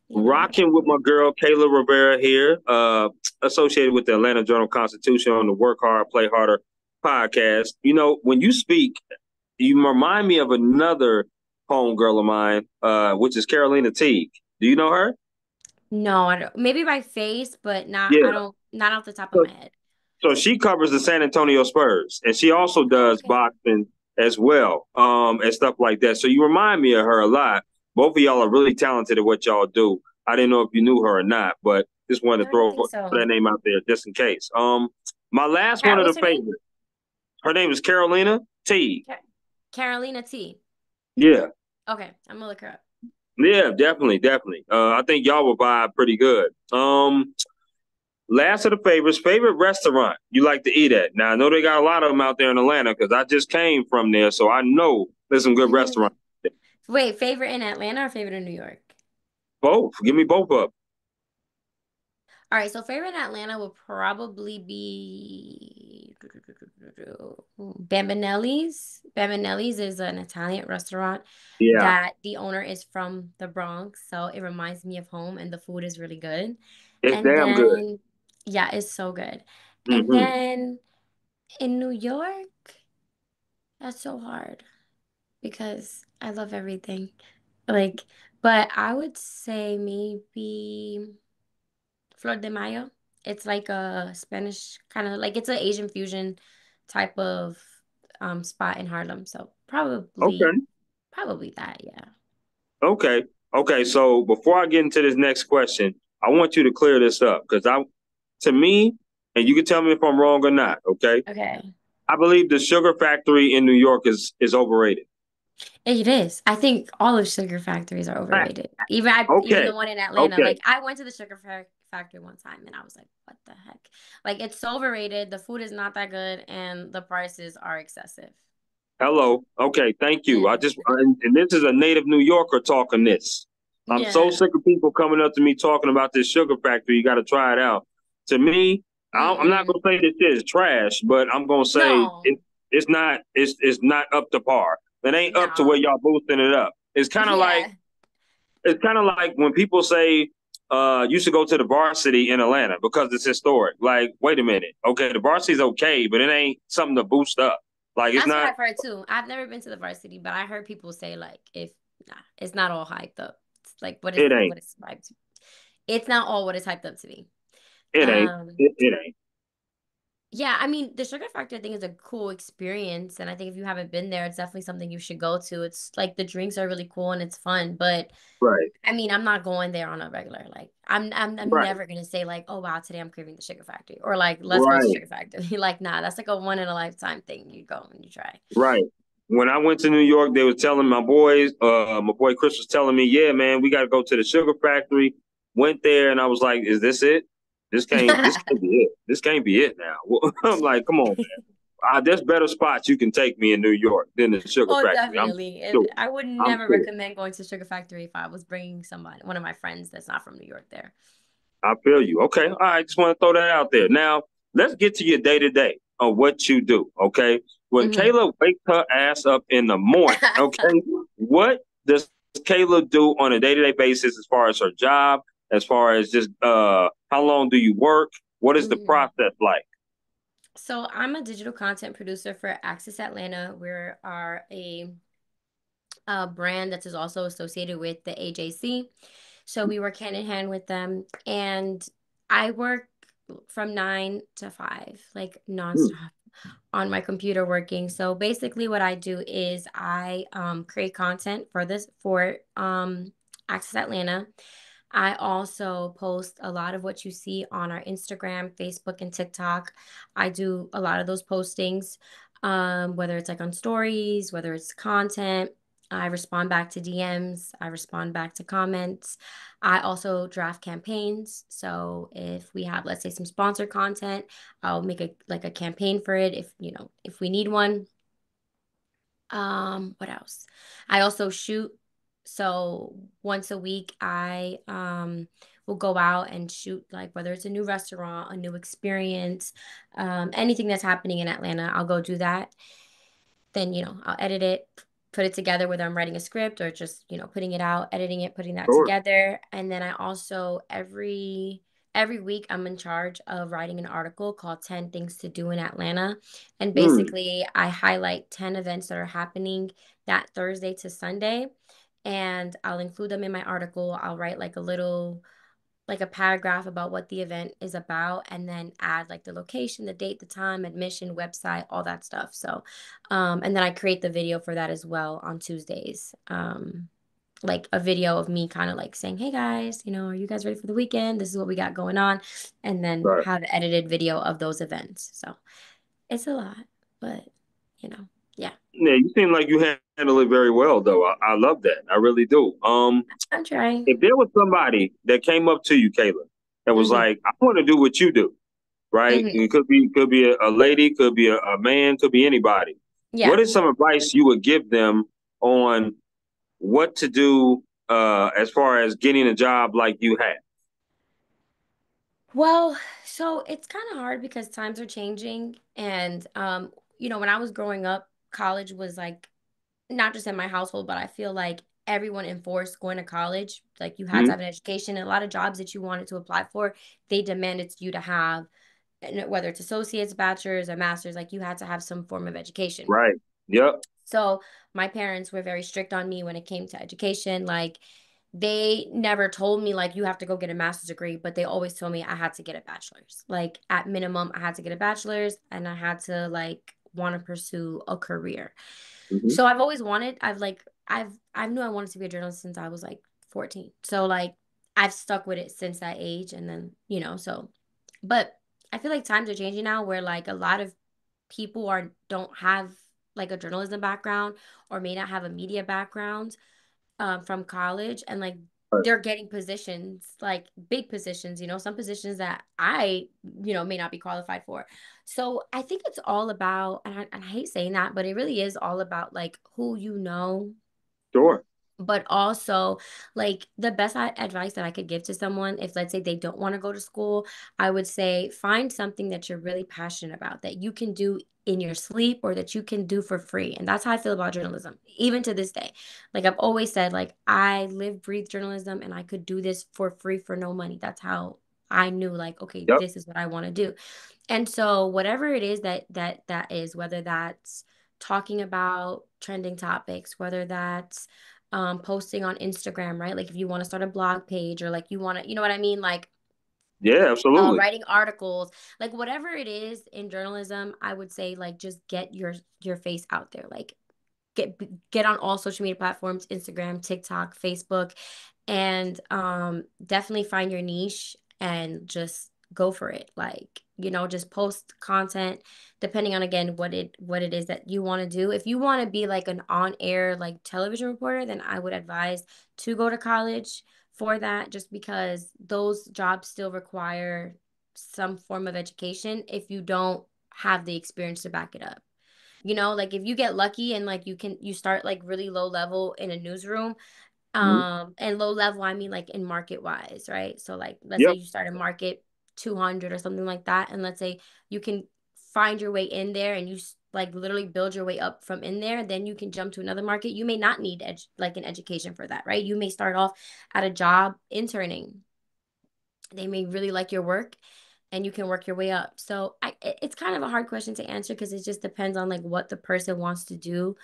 you know, Rocking with my girl Kayla Rivera here, associated with the Atlanta Journal Constitution on the Work Hard, Play Harder podcast. You know, when you speak, you remind me of another homegirl of mine, which is Carolina Teague. Do you know her? no, I don't. Maybe by face, but not. I Yeah. don't. Not off the top of So, my head. so she covers the San Antonio Spurs, and she also Oh, does okay. boxing as well, and stuff like that. So you remind me of her a lot. Both of y'all are really talented at what y'all do. I didn't know if you knew her or not, but just wanted No, to I don't throw think so. that name out there just in case. My last one Cat, of what's the her name? favorites. Her name is Carolina T. Carolina T. Yeah, Okay, I'm gonna look her up. yeah, definitely, definitely. I think y'all will vibe pretty good. Last of the favorites, favorite restaurant you like to eat at. Now I know they got a lot of them out there in Atlanta because I just came from there, so I know there's some good restaurants. Wait, favorite in Atlanta or favorite in New York? Both, give me both up. All right, so favorite in Atlanta will probably be Bambinelli's. Bambinelli's is an Italian restaurant Yeah, that the owner is from the Bronx, so it reminds me of home and the food is really good. it's And damn good. then, yeah, it's so good. And Hmm. then in New York, that's so hard because I love everything. Like, but I would say maybe Flor de Mayo. It's like a Spanish kind of like it's an Asian fusion type of spot in Harlem. So Okay, probably that, yeah. okay, okay. So before I get into this next question, I want you to clear this up because to me, and you can tell me if I'm wrong or not. Okay, Okay. I believe the sugar factory in New York is overrated. It is. I think all of sugar factories are Ah, overrated. Even okay, the one in Atlanta. okay. Like I went to the factory one time and I was like, what the heck? Like it's so overrated. The food is not that good and the prices are excessive. Hello. Okay, thank you. Yeah. And this is a native New Yorker talking this. I'm so Yeah. sick of people coming up to me talking about this sugar factory. You got to try it out. To me, I'm not Mm-mm. gonna say this shit is trash, but I'm gonna say No. it's not up to par. It ain't up to where No. y'all boosting it up. Yeah. It's kind of like when people say you should go to the varsity in Atlanta because it's historic. Like, wait a minute, okay, the varsity's okay, but it ain't something to boost up. Like, it's That's what not. I've heard too. I've never been to the varsity, but I heard people say like if nah, it's not all hyped up. It's like It ain't. what is hyped. It's not all what is hyped up to be. It ain't. Um, It ain't. yeah, I mean the Sugar Factory thing is a cool experience, and I think if you haven't been there, it's definitely something you should go to. It's like the drinks are really cool and it's fun, but Right. I mean I'm not going there on a regular. Like I'm Right. never gonna say like, oh wow, today I'm craving the Sugar Factory or like let's go to Right. Sugar Factory. Like nah, that's like a one in a lifetime thing. You go and you try. Right. When I went to New York, they were telling my boys, my boy Chris was telling me, yeah, man, we got to go to the sugar factory. Went there and I was like, is this it? This can't be it. This can't be it now. I'm like, come on, man. There's better spots you can take me in New York than the sugar Oh, factory. I'm definitely. sure. I would I'm never sure. recommend going to Sugar Factory if I was bringing somebody, one of my friends that's not from New York there. I feel you. Okay. All right. Just want to throw that out there. Now, let's get to your day to day of what you do. Okay. When Hmm. Kayla wakes her ass up in the morning, okay, what does Kayla do on a day to day basis as far as her job, as far as just how long do you work? What is the Hmm. process like? So I'm a digital content producer for Access Atlanta. We are a brand that is also associated with the AJC. So we work hand in hand with them. And I work from 9 to 5, like Hmm. nonstop on my computer working. So basically what I do is I create content for this for Access Atlanta. I also post a lot of what you see on our Instagram, Facebook, and TikTok. I do a lot of those postings, whether it's like on stories, whether it's content. I respond back to DMs. I respond back to comments. I also draft campaigns. So if we have, let's say, some sponsored content, I'll make a campaign for it if we need one. What else? I also shoot. So once a week I will go out and shoot, like whether it's a new restaurant, a new experience, anything that's happening in Atlanta, I'll go do that. Then, I'll edit it, put it together, whether I'm writing a script or just, putting it out, editing it, putting that Sure. together. And then I also every week I'm in charge of writing an article called 10 Things to Do in Atlanta. And Mm, basically I highlight 10 events that are happening that Thursday to Sunday. And I'll include them in my article. I'll write like a paragraph about what the event is about, and then add like the location, the date, the time, admission, website, all that stuff. So and then I create the video for that as well on Tuesdays. Like a video of me kind of like saying, hey guys, are you guys ready for the weekend? This is what we got going on. And then right. have edited video of those events. So it's a lot, but yeah. Yeah, you seem like you handle it very well, though. I love that. I really do. I'm trying. If there was somebody that came up to you, Kayla, that was Hmm. like, "I want to do what you do," right? Hmm. It could be a lady, could be a man, could be anybody. What Yeah. is some advice you would give them on what to do as far as getting a job like you had? Well, so it's kind of hard because times are changing. And, when I was growing up, college was like not just in my household, but I feel like everyone enforced going to college. Like you had to Mhm. have an education, and a lot of jobs that you wanted to apply for, they demanded you to have, whether it's associates, bachelor's, or master's, like you had to have some form of education. Right. Yep. So my parents were very strict on me when it came to education. Like they never told me like you have to go get a master's degree, but they always told me I had to get a bachelor's. Like at minimum, I had to get a bachelor's and I had to like want to pursue a career. Hmm. So I've always wanted, I knew I wanted to be a journalist since I was like 14. So like I've stuck with it since that age. And then, but I feel like times are changing now where like a lot of people are don't have like a journalism background or may not have a media background from college, and like they're getting positions, like big positions, some positions that I may not be qualified for. So I think it's all about, and I hate saying that, but it really is all about like who Sure. but also like the best advice that I could give to someone, if let's say they don't want to go to school, I would say find something that you're really passionate about that you can do in your sleep or that you can do for free. And that's how I feel about journalism, even to this day. Like I've always said, like I live, breathe journalism and I could do this for free for no money. That's how I knew like, okay, Yep. this is what I want to do. And so whatever it is that is, whether that's talking about trending topics, whether that's posting on Instagram, right? Like if you want to start a blog page or like you want to, you know what I mean? Like Yeah, absolutely. writing articles, like whatever it is in journalism, I would say like just get your face out there. Like get get on all social media platforms, Instagram, TikTok, Facebook, and definitely find your niche and just go for it. Like just post content depending on, again, what it is that you want to do. If you want to be like an on-air like television reporter, then I would advise to go to college for that, just because those jobs still require some form of education if you don't have the experience to back it up. Like if you get lucky and like you start like really low level in a newsroom, Mhm. and low level I mean like in market wise, right? So like let's say Yep. you start a market 200 or something like that, and let's say you can find your way in there and like literally build your way up from in there, then you can jump to another market. You may not need like an education for that, right? You may start off at a job interning. They may really like your work and you can work your way up. So it's kind of a hard question to answer because it just depends on like what the person wants to do.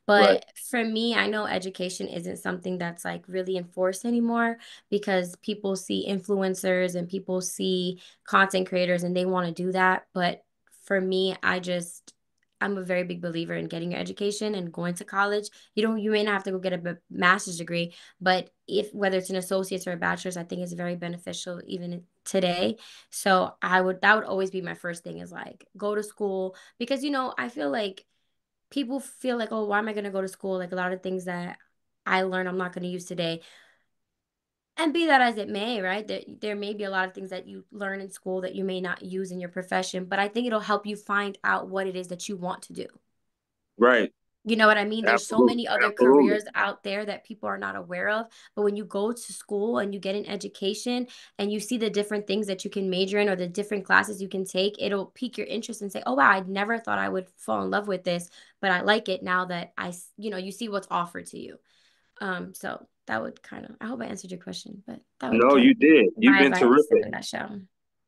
Right. But for me, I know education isn't something that's like really enforced anymore because people see influencers and people see content creators and they want to do that. But for me, I'm a very big believer in getting your education and going to college. You may not have to go get a master's degree, but if whether it's an associate's or a bachelor's, I think it's very beneficial even today. So that would always be my first thing, is like go to school, because I feel like people feel like, oh, why am I going to go to school? Like a lot of things that I learned I'm not going to use today. And be that as it may, right? There may be a lot of things that you learn in school that you may not use in your profession, but I think it'll help you find out what it is that you want to do. Right. You know what I mean? There's so Absolutely. many other Absolutely. careers out there that people are not aware of. But when you go to school and you get an education and you see the different things that you can major in or the different classes you can take, it'll pique your interest and say, oh, wow, I never thought I would fall in love with this, but I like it now that you see what's offered to you. So that would kind of, I hope I answered your question, but that would No, kind of you be did. You've my been advice in terrific. a nutshell.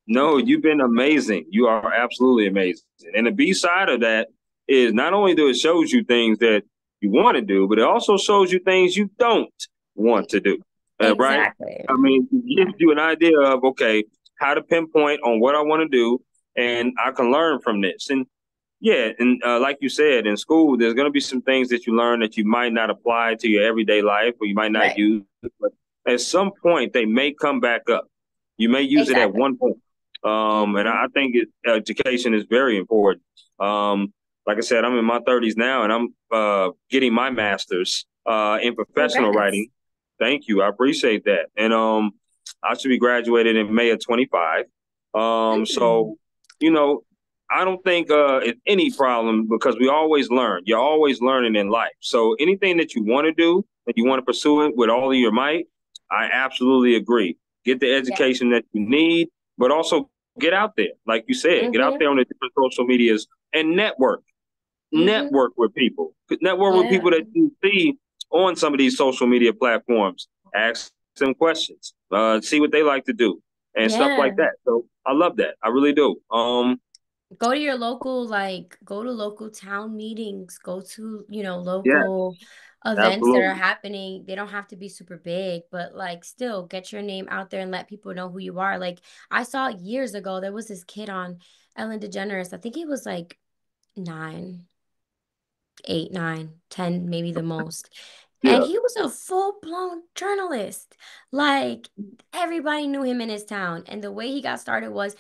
No, Okay. you've been amazing. You are absolutely amazing. And the B side of that is not only do it shows you things that you want to do, but it also shows you things you don't want to do. Right? I Exactly. mean, it gives you an idea of, okay, how to pinpoint on what I want to do, and I can learn from this. And yeah, and like you said, in school, there's going to be some things that you learn that you might not apply to your everyday life or you might not Right. use, but at some point they may come back up. You may use it at Exactly. one point. And Hmm. I think education is very important. Like I said, I'm in my 30s now, and I'm getting my master's in professional Congrats. writing. Thank you, I appreciate that. And I should be graduated in May of 25. Mm. So you know, I don't think it's any problem because we always learn. You're always learning in life. So anything that you want to do and you want to pursue it with all of your might, I absolutely agree. Get the Yeah. education that you need, but also get out there. Like you said, get out Hmm. there on the different social medias and network. Hmm. Network with people. Network with Yeah. people that you see on some of these social media platforms. Ask them questions. See what they like to do and stuff like Yeah. that. So I love that. I really do. Go to your local, like, go to local town meetings, go to, Yeah, local events that are absolutely. happening. They don't have to be super big, but like still get your name out there and let people know who you are. Like I saw years ago, there was this kid on Ellen DeGeneres. I think he was like 9, 8, 9, 10, maybe the most. And Yeah. he was a full-blown journalist. Like everybody knew him in his town. And the way he got started was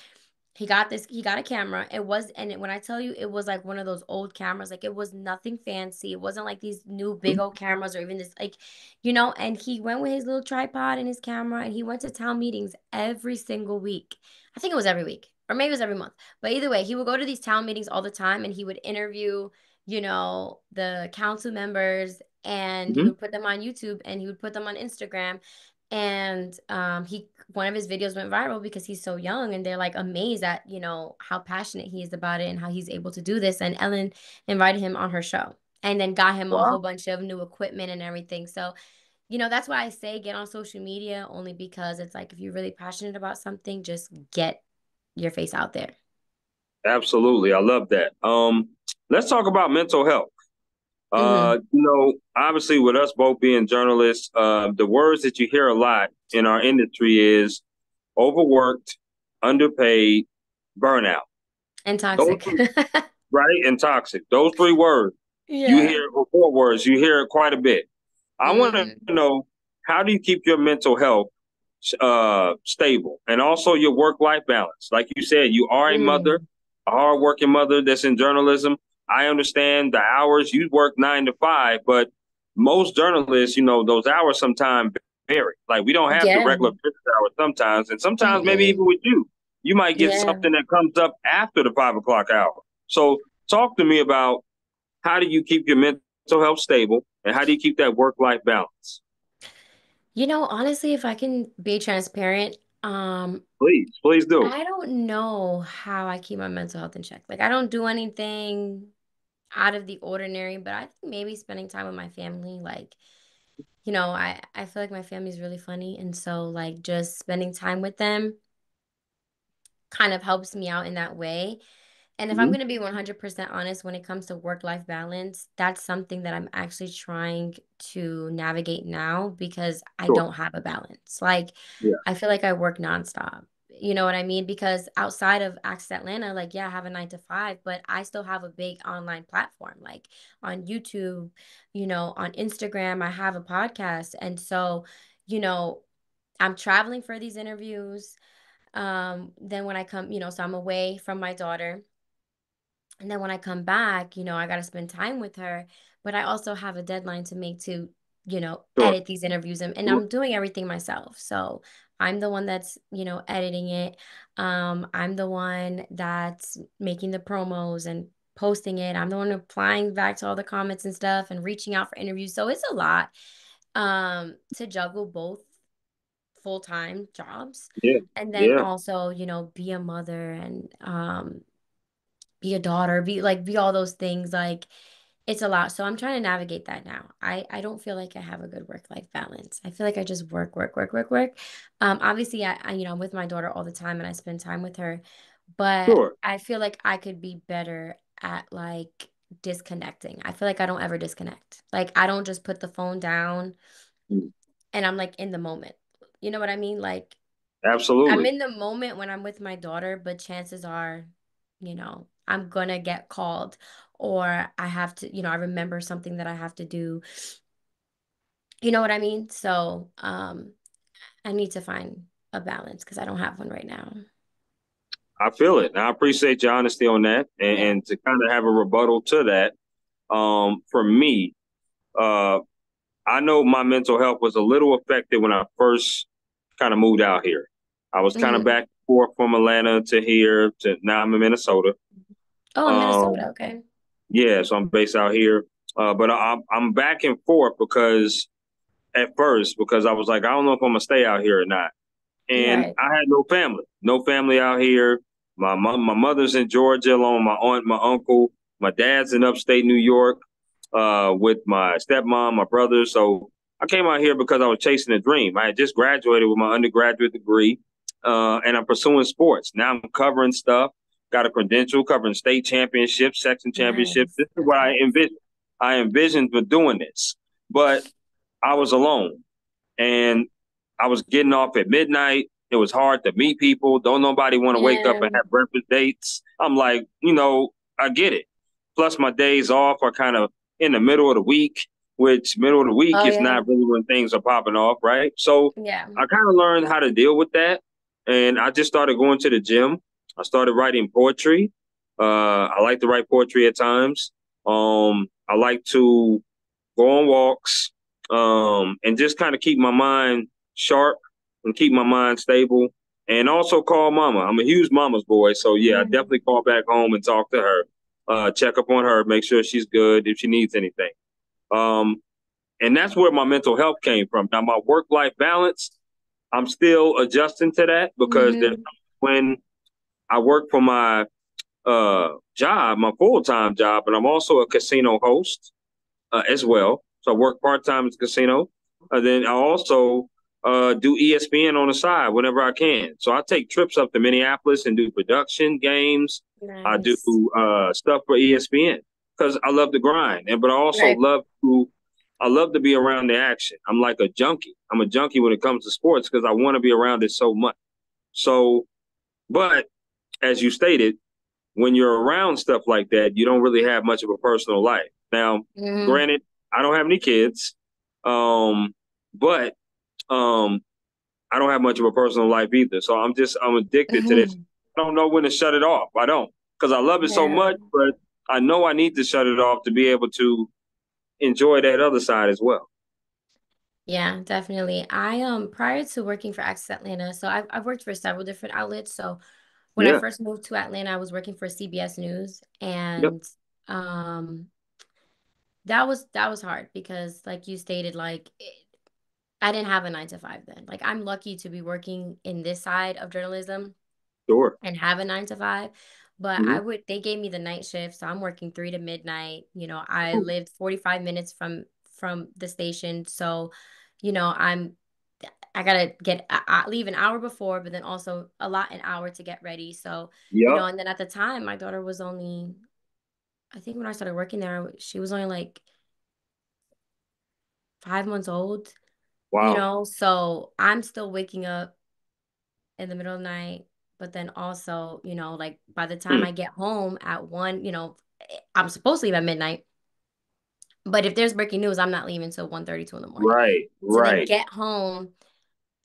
he got a camera. When I tell you, it was like one of those old cameras. Like it was nothing fancy. It wasn't like these new big old cameras or even this, like, and he went with his little tripod and his camera and he went to town meetings every single week. I think it was every week or maybe it was every month. But either way, he would go to these town meetings all the time and he would interview, the council members and he Hmm. would put them on YouTube and he would put them on Instagram. And he one of his videos went viral because he's so young and they're like amazed at, how passionate he is about it and how he's able to do this. And Ellen invited him on her show and then got him a Wow. whole bunch of new equipment and everything. So, that's why I say get on social media only because it's like if you're really passionate about something, just get your face out there. Absolutely. I love that. Let's talk about mental health. Hmm. Obviously, with us both being journalists, the words that you hear a lot in our industry is overworked, underpaid, burnout. And Those toxic. three, right? And toxic. Those three words you Yeah. hear, or four words, you hear it quite a bit. I want to Hmm. know, how do you keep your mental health stable and also your work life balance? Like you said, you are a mother, Hmm. a hardworking mother that's in journalism. I understand the hours you work 9 to 5, but most journalists, those hours sometimes vary. Like we don't have the Yeah. regular business hours sometimes, and sometimes maybe even Mm-mm. with you, you might get Yeah. something that comes up after the 5 o'clock hour. So talk to me about, how do you keep your mental health stable and how do you keep that work life balance? Honestly, if I can be transparent, Please, please do. I don't know how I keep my mental health in check. Like, I don't do anything out of the ordinary, but I think maybe spending time with my family, like, I feel like my family is really funny. And so, like, just spending time with them kind of helps me out in that way. And if I'm Mm-hmm. going to be 100% honest when it comes to work-life balance, that's something that I'm actually trying to navigate now because I Sure. don't have a balance. Like, Yeah. I feel like I work nonstop. You know what I mean? Because outside of Access Atlanta, like, yeah, I have a 9 to 5, but I still have a big online platform, like on YouTube, on Instagram, I have a podcast. And so, you know, I'm traveling for these interviews. Then when I come, so I'm away from my daughter. And then when I come back, I got to spend time with her, but I also have a deadline to make to, Sure. edit these interviews and I'm doing everything myself. So I'm the one that's, editing it. I'm the one that's making the promos and posting it. I'm the one replying back to all the comments and stuff and reaching out for interviews. So it's a lot to juggle both full-time jobs Yeah. and then Yeah. also, be a mother and be a daughter, be all those things. Like it's a lot. So I'm trying to navigate that now. I don't feel like I have a good work-life balance. I feel like I just work, work, work, work, work. Obviously I'm with my daughter all the time and I spend time with her, but Sure. I feel like I could be better at like disconnecting. I feel like I don't ever disconnect. Like I don't just put the phone down Mm. and I'm like in the moment. You know what I mean? Like I'm Absolutely. in the moment when I'm with my daughter, but chances are, I'm gonna get called or I have to, I remember something that I have to do. You know what I mean? So, I need to find a balance because I don't have one right now. I feel it. And I appreciate your honesty on that. Yeah. And to kind of have a rebuttal to that, for me, uh, I know my mental health was a little affected when I first kind of moved out here. I was kind of Hmm. back and forth from Atlanta to here to now I'm in Minnesota. Oh, in Minnesota. Um, Okay. yeah, so I'm based out here. But I'm back and forth because at first, because I was like, I don't know if I'm gonna stay out here or not. And Right. I had no family out here. My mother's in Georgia along with my aunt, my uncle. My dad's in upstate New York with my stepmom, my brother. So I came out here because I was chasing a dream. I had just graduated with my undergraduate degree, and I'm pursuing sports. Now I'm covering stuff. Got a credential covering state championships, section championships. Nice. This is That's what nice. I envisioned for doing this, but I was alone and I was getting off at midnight. It was hard to meet people. Don't nobody want to wake up and Yeah. have breakfast dates. I'm like, I get it. Plus, my days off are kind of in the middle of the week, which middle of the week Oh, is yeah. not really when things are popping off, right? So Yeah. I kind of learned how to deal with that. And I just started going to the gym. I started writing poetry. I like to write poetry at times. I like to go on walks, and just kind of keep my mind sharp and keep my mind stable. And also call mama. I'm a huge mama's boy. So, yeah, I Mhm. definitely call back home and talk to her, check up on her, make sure she's good if she needs anything. Um, and that's where my mental health came from. Now, my work life balance, I'm still adjusting to that because Mhm. when I work for my job, my full time job, and I'm also a casino host as well. So I work part time at the casino. Then I also do ESPN on the side whenever I can. So I take trips up to Minneapolis and do production games. I do Nice. stuff for ESPN because I love to grind, and but I also Right. love to be around the action. I'm like a junkie. I'm a junkie when it comes to sports because I want to be around it so much. So, but as you stated, when you're around stuff like that, you don't really have much of a personal life. Now, Mhm. granted, I don't have any kids, but um, I don't have much of a personal life either. So I'm addicted to this. I don't know when to shut it off. I don't because I love it so Yeah. much, but I know I need to shut it off to be able to enjoy that other side as well. Yeah, definitely. I prior to working for Access Atlanta, so I've worked for several different outlets. So when I Yeah. first moved to Atlanta, I was working for CBS News Yep. and um that was hard because like you stated I didn't have a 9 to 5 then. Like I'm lucky to be working in this side of journalism Sure. and have a 9 to 5. But Hmm. they gave me the night shift, so I'm working 3 to midnight. I Ooh. lived 45 minutes from the station. So, I gotta leave an hour before, but then also a lot an hour to get ready. So, Yep. and then at the time, my daughter was only, I think when I started working there, she was only like 5 months old. Wow. So I'm still waking up in the middle of the night. But then also, like by the time Hmm. I get home at 1, I'm supposed to leave at midnight. But if there's breaking news, I'm not leaving until 1:32 in the morning. Right. To then Right. get home,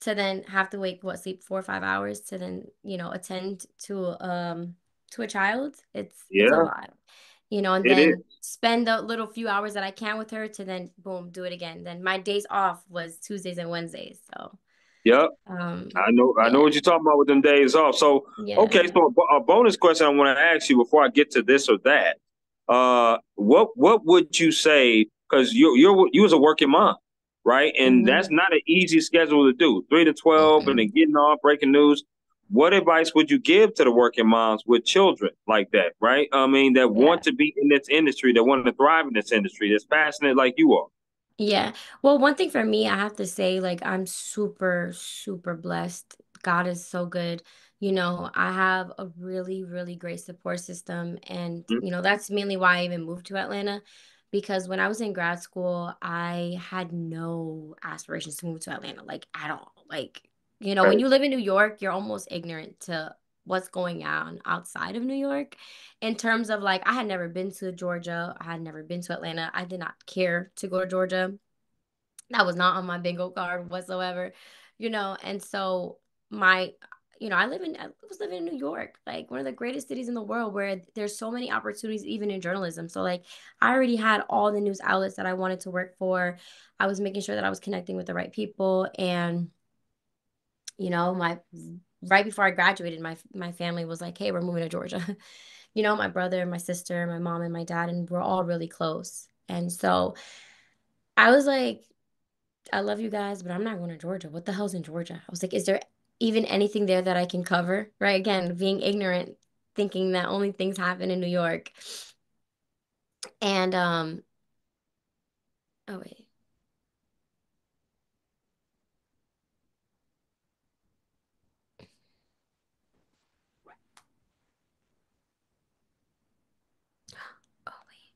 to then have to sleep 4 or 5 hours to then, attend to a child. It's a Yeah. lot. And It is. then spend the little few hours that I can with her to then boom, do it again. Then my days off was Tuesdays and Wednesdays. So, Yep. I know yeah. what you're talking about with them days off. So, Yeah. okay, so a bonus question I want to ask you before I get to this or that. what would you say? Because you was a working mom, right? And Mm-hmm. that's not an easy schedule to do. 3 to 12, and Mm-mm. then getting off, breaking news. What advice would you give to the working moms with children like that, right? I mean, that Yeah. want to be in this industry, that want to thrive in this industry, that's passionate like you are. Yeah. Well, one thing for me, I have to say, like, I'm super, super blessed. God is so good. I have a really, really great support system. And, Mhm. that's mainly why I even moved to Atlanta. Because when I was in grad school, I had no aspirations to move to Atlanta, like, at all. Like, when Okay. you live in New York, you're almost ignorant to what's going on outside of New York in terms of like I had never been to Georgia, I had never been to Atlanta. I did not care to go to Georgia. That was not on my bingo card whatsoever, and so my I was living in New York, like one of the greatest cities in the world where there's so many opportunities even in journalism. So like I already had all the news outlets that I wanted to work for. I was making sure that I was connecting with the right people and my right before I graduated, my family was like, "Hey, we're moving to Georgia." My brother, my sister, my mom, and my dad, and we're all really close. And so I was like, "I love you guys, but I'm not going to Georgia. What the hell's in Georgia?" I was like, "Is there even anything there that I can cover?" Right? Again, being ignorant, thinking that only things happen in New York. And oh wait, oh wait.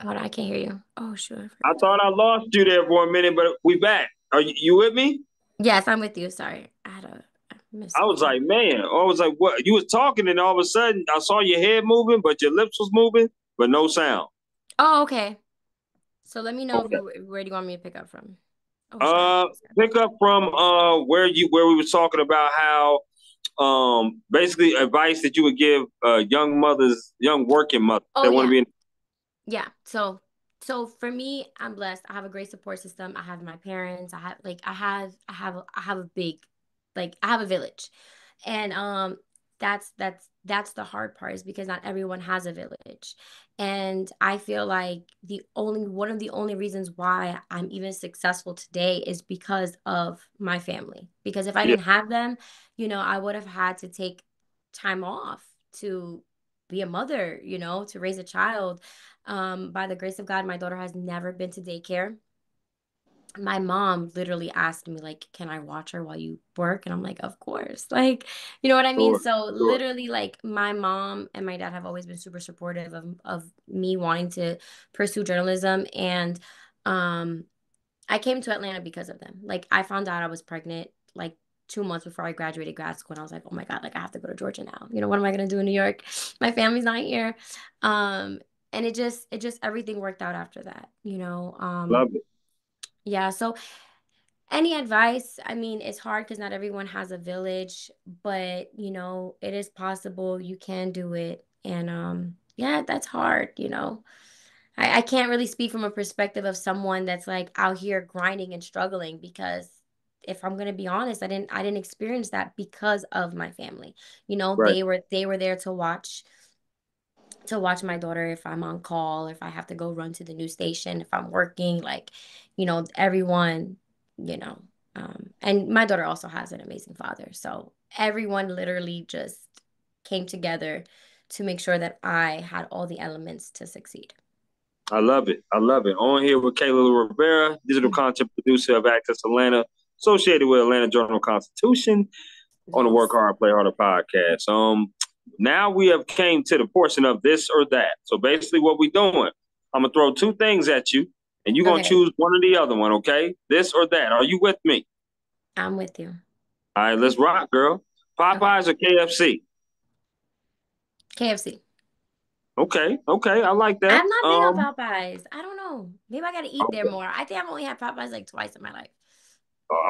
Hold on, I can't hear you. Oh shoot, I I forgot to. thought I lost you there for a minute, but we back. Are you with me? Yes, I'm with you. Sorry, I missed I was something. like, man, I was like, what? You was talking, and all of a sudden, I saw your head moving, but your lips was moving, but no sound. Oh, okay. So let me know if Okay. you where do you want me to pick up from? Oh, sorry, I Uh, just got Pick up from where we was talking about how basically advice that you would give young mothers, young working mothers Oh that want to yeah. be in. Yeah. So for me, I'm blessed. I have a great support system. I have my parents. I have a big like I have a village. And that's the hard part is because not everyone has a village. And I feel like the only one of the only reasons why I'm even successful today is because of my family. Because if I Yeah, didn't have them, I would have had to take time off to be a mother, to raise a child. By the grace of God, my daughter has never been to daycare. My mom literally asked me, like, can I watch her while you work? And I'm like, of course. Like, you know what I mean? sure, So sure. literally, like, my mom and my dad have always been super supportive of me wanting to pursue journalism. And um I came to Atlanta because of them. Like I found out I was pregnant like 2 months before I graduated grad school, and I was like, oh my God, like I have to go to Georgia now. What am I gonna do in New York? My family's not here. Um, and it just everything worked out after that. Love it. Yeah. So any advice? I mean, it's hard because not everyone has a village, but it is possible. You can do it. And yeah, that's hard. I can't really speak from a perspective of someone that's like out here grinding and struggling because if I'm gonna be honest, I didn't experience that because of my family. Right. They were there to watch my daughter if I'm on call, if I have to go run to the news station, if I'm working, like, everyone, you know. And my daughter also has an amazing father. So everyone literally just came together to make sure that I had all the elements to succeed. I love it. I love it. On here with Kayla Rivera, digital content producer of Access Atlanta, associated with Atlanta Journal Constitution on the Work Yes. Hard, Play Harder podcast. Now we have came to the portion of this or that. So basically, what we're doing, I'm gonna throw two things at you, and you're gonna Okay. choose one or the other one. Okay, this or that. Are you with me? I'm with you. All right, let's rock, girl. Okay. Popeyes or KFC? KFC. Okay, okay, I like that. I'm not big on Popeyes. I don't know. Maybe I gotta eat there Okay, more. I think I've only had Popeyes like twice in my life.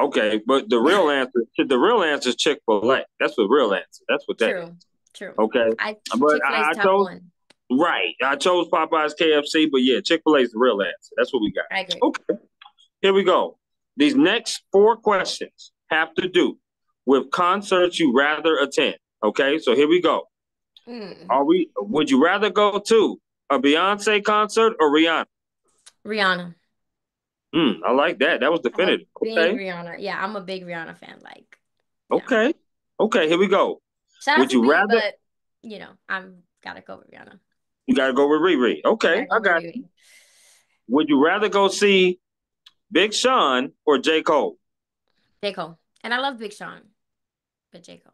okay, but the real answer is Chick-fil-A. That's the real answer. That's what that is. True. True. Okay, I but Chick-fil-A is I top chose one. right. I chose Popeyes, KFC, but yeah, Chick-fil-A is the real answer. That's what we got. I agree. Okay. Here we go. These next four questions have to do with concerts you rather attend. Okay, so here we go. Mm. Would you rather go to a Beyonce concert or Rihanna? Rihanna. I like that. That was I'm a definitive. big Okay. Rihanna. Yeah, I'm a big Rihanna fan. Like, yeah. Okay. Okay, here we go. Shout out Would to you B, rather but I'm gotta go with Rihanna. you gotta go with Riri. I Okay, gotta I go with got you. Riri. Would you rather go see Big Sean or J. Cole? J. Cole. And I love Big Sean, but J. Cole.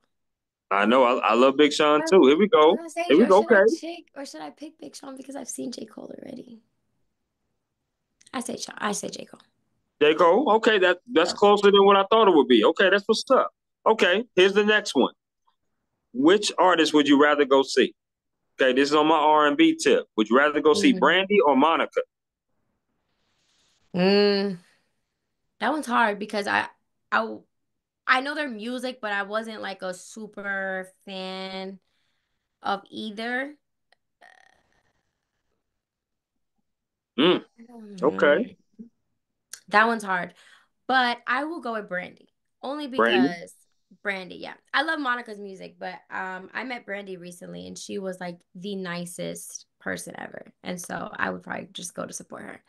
I know I love Big Sean Or, too. Here we go. Here we go. Okay. or should I pick Big Sean because I've seen J. Cole already? I say Sean. I say J. Cole. J. Cole. Okay, that's Oh. closer than what I thought it would be. Okay, that's what's up. Okay, here's the next one. Which artist would you rather go see? Okay, this is on my R&B tip. Would you rather go see Mm. Brandy or Monica? Mm. That one's hard because I I know their music, but I wasn't like a super fan of either. Mm, okay, Mm. That one's hard. But I will go with Brandy. Only Brandy. because Brandy, yeah. I love Monica's music, but I met Brandy recently and she was like the nicest person ever. And so I would probably just go to support her.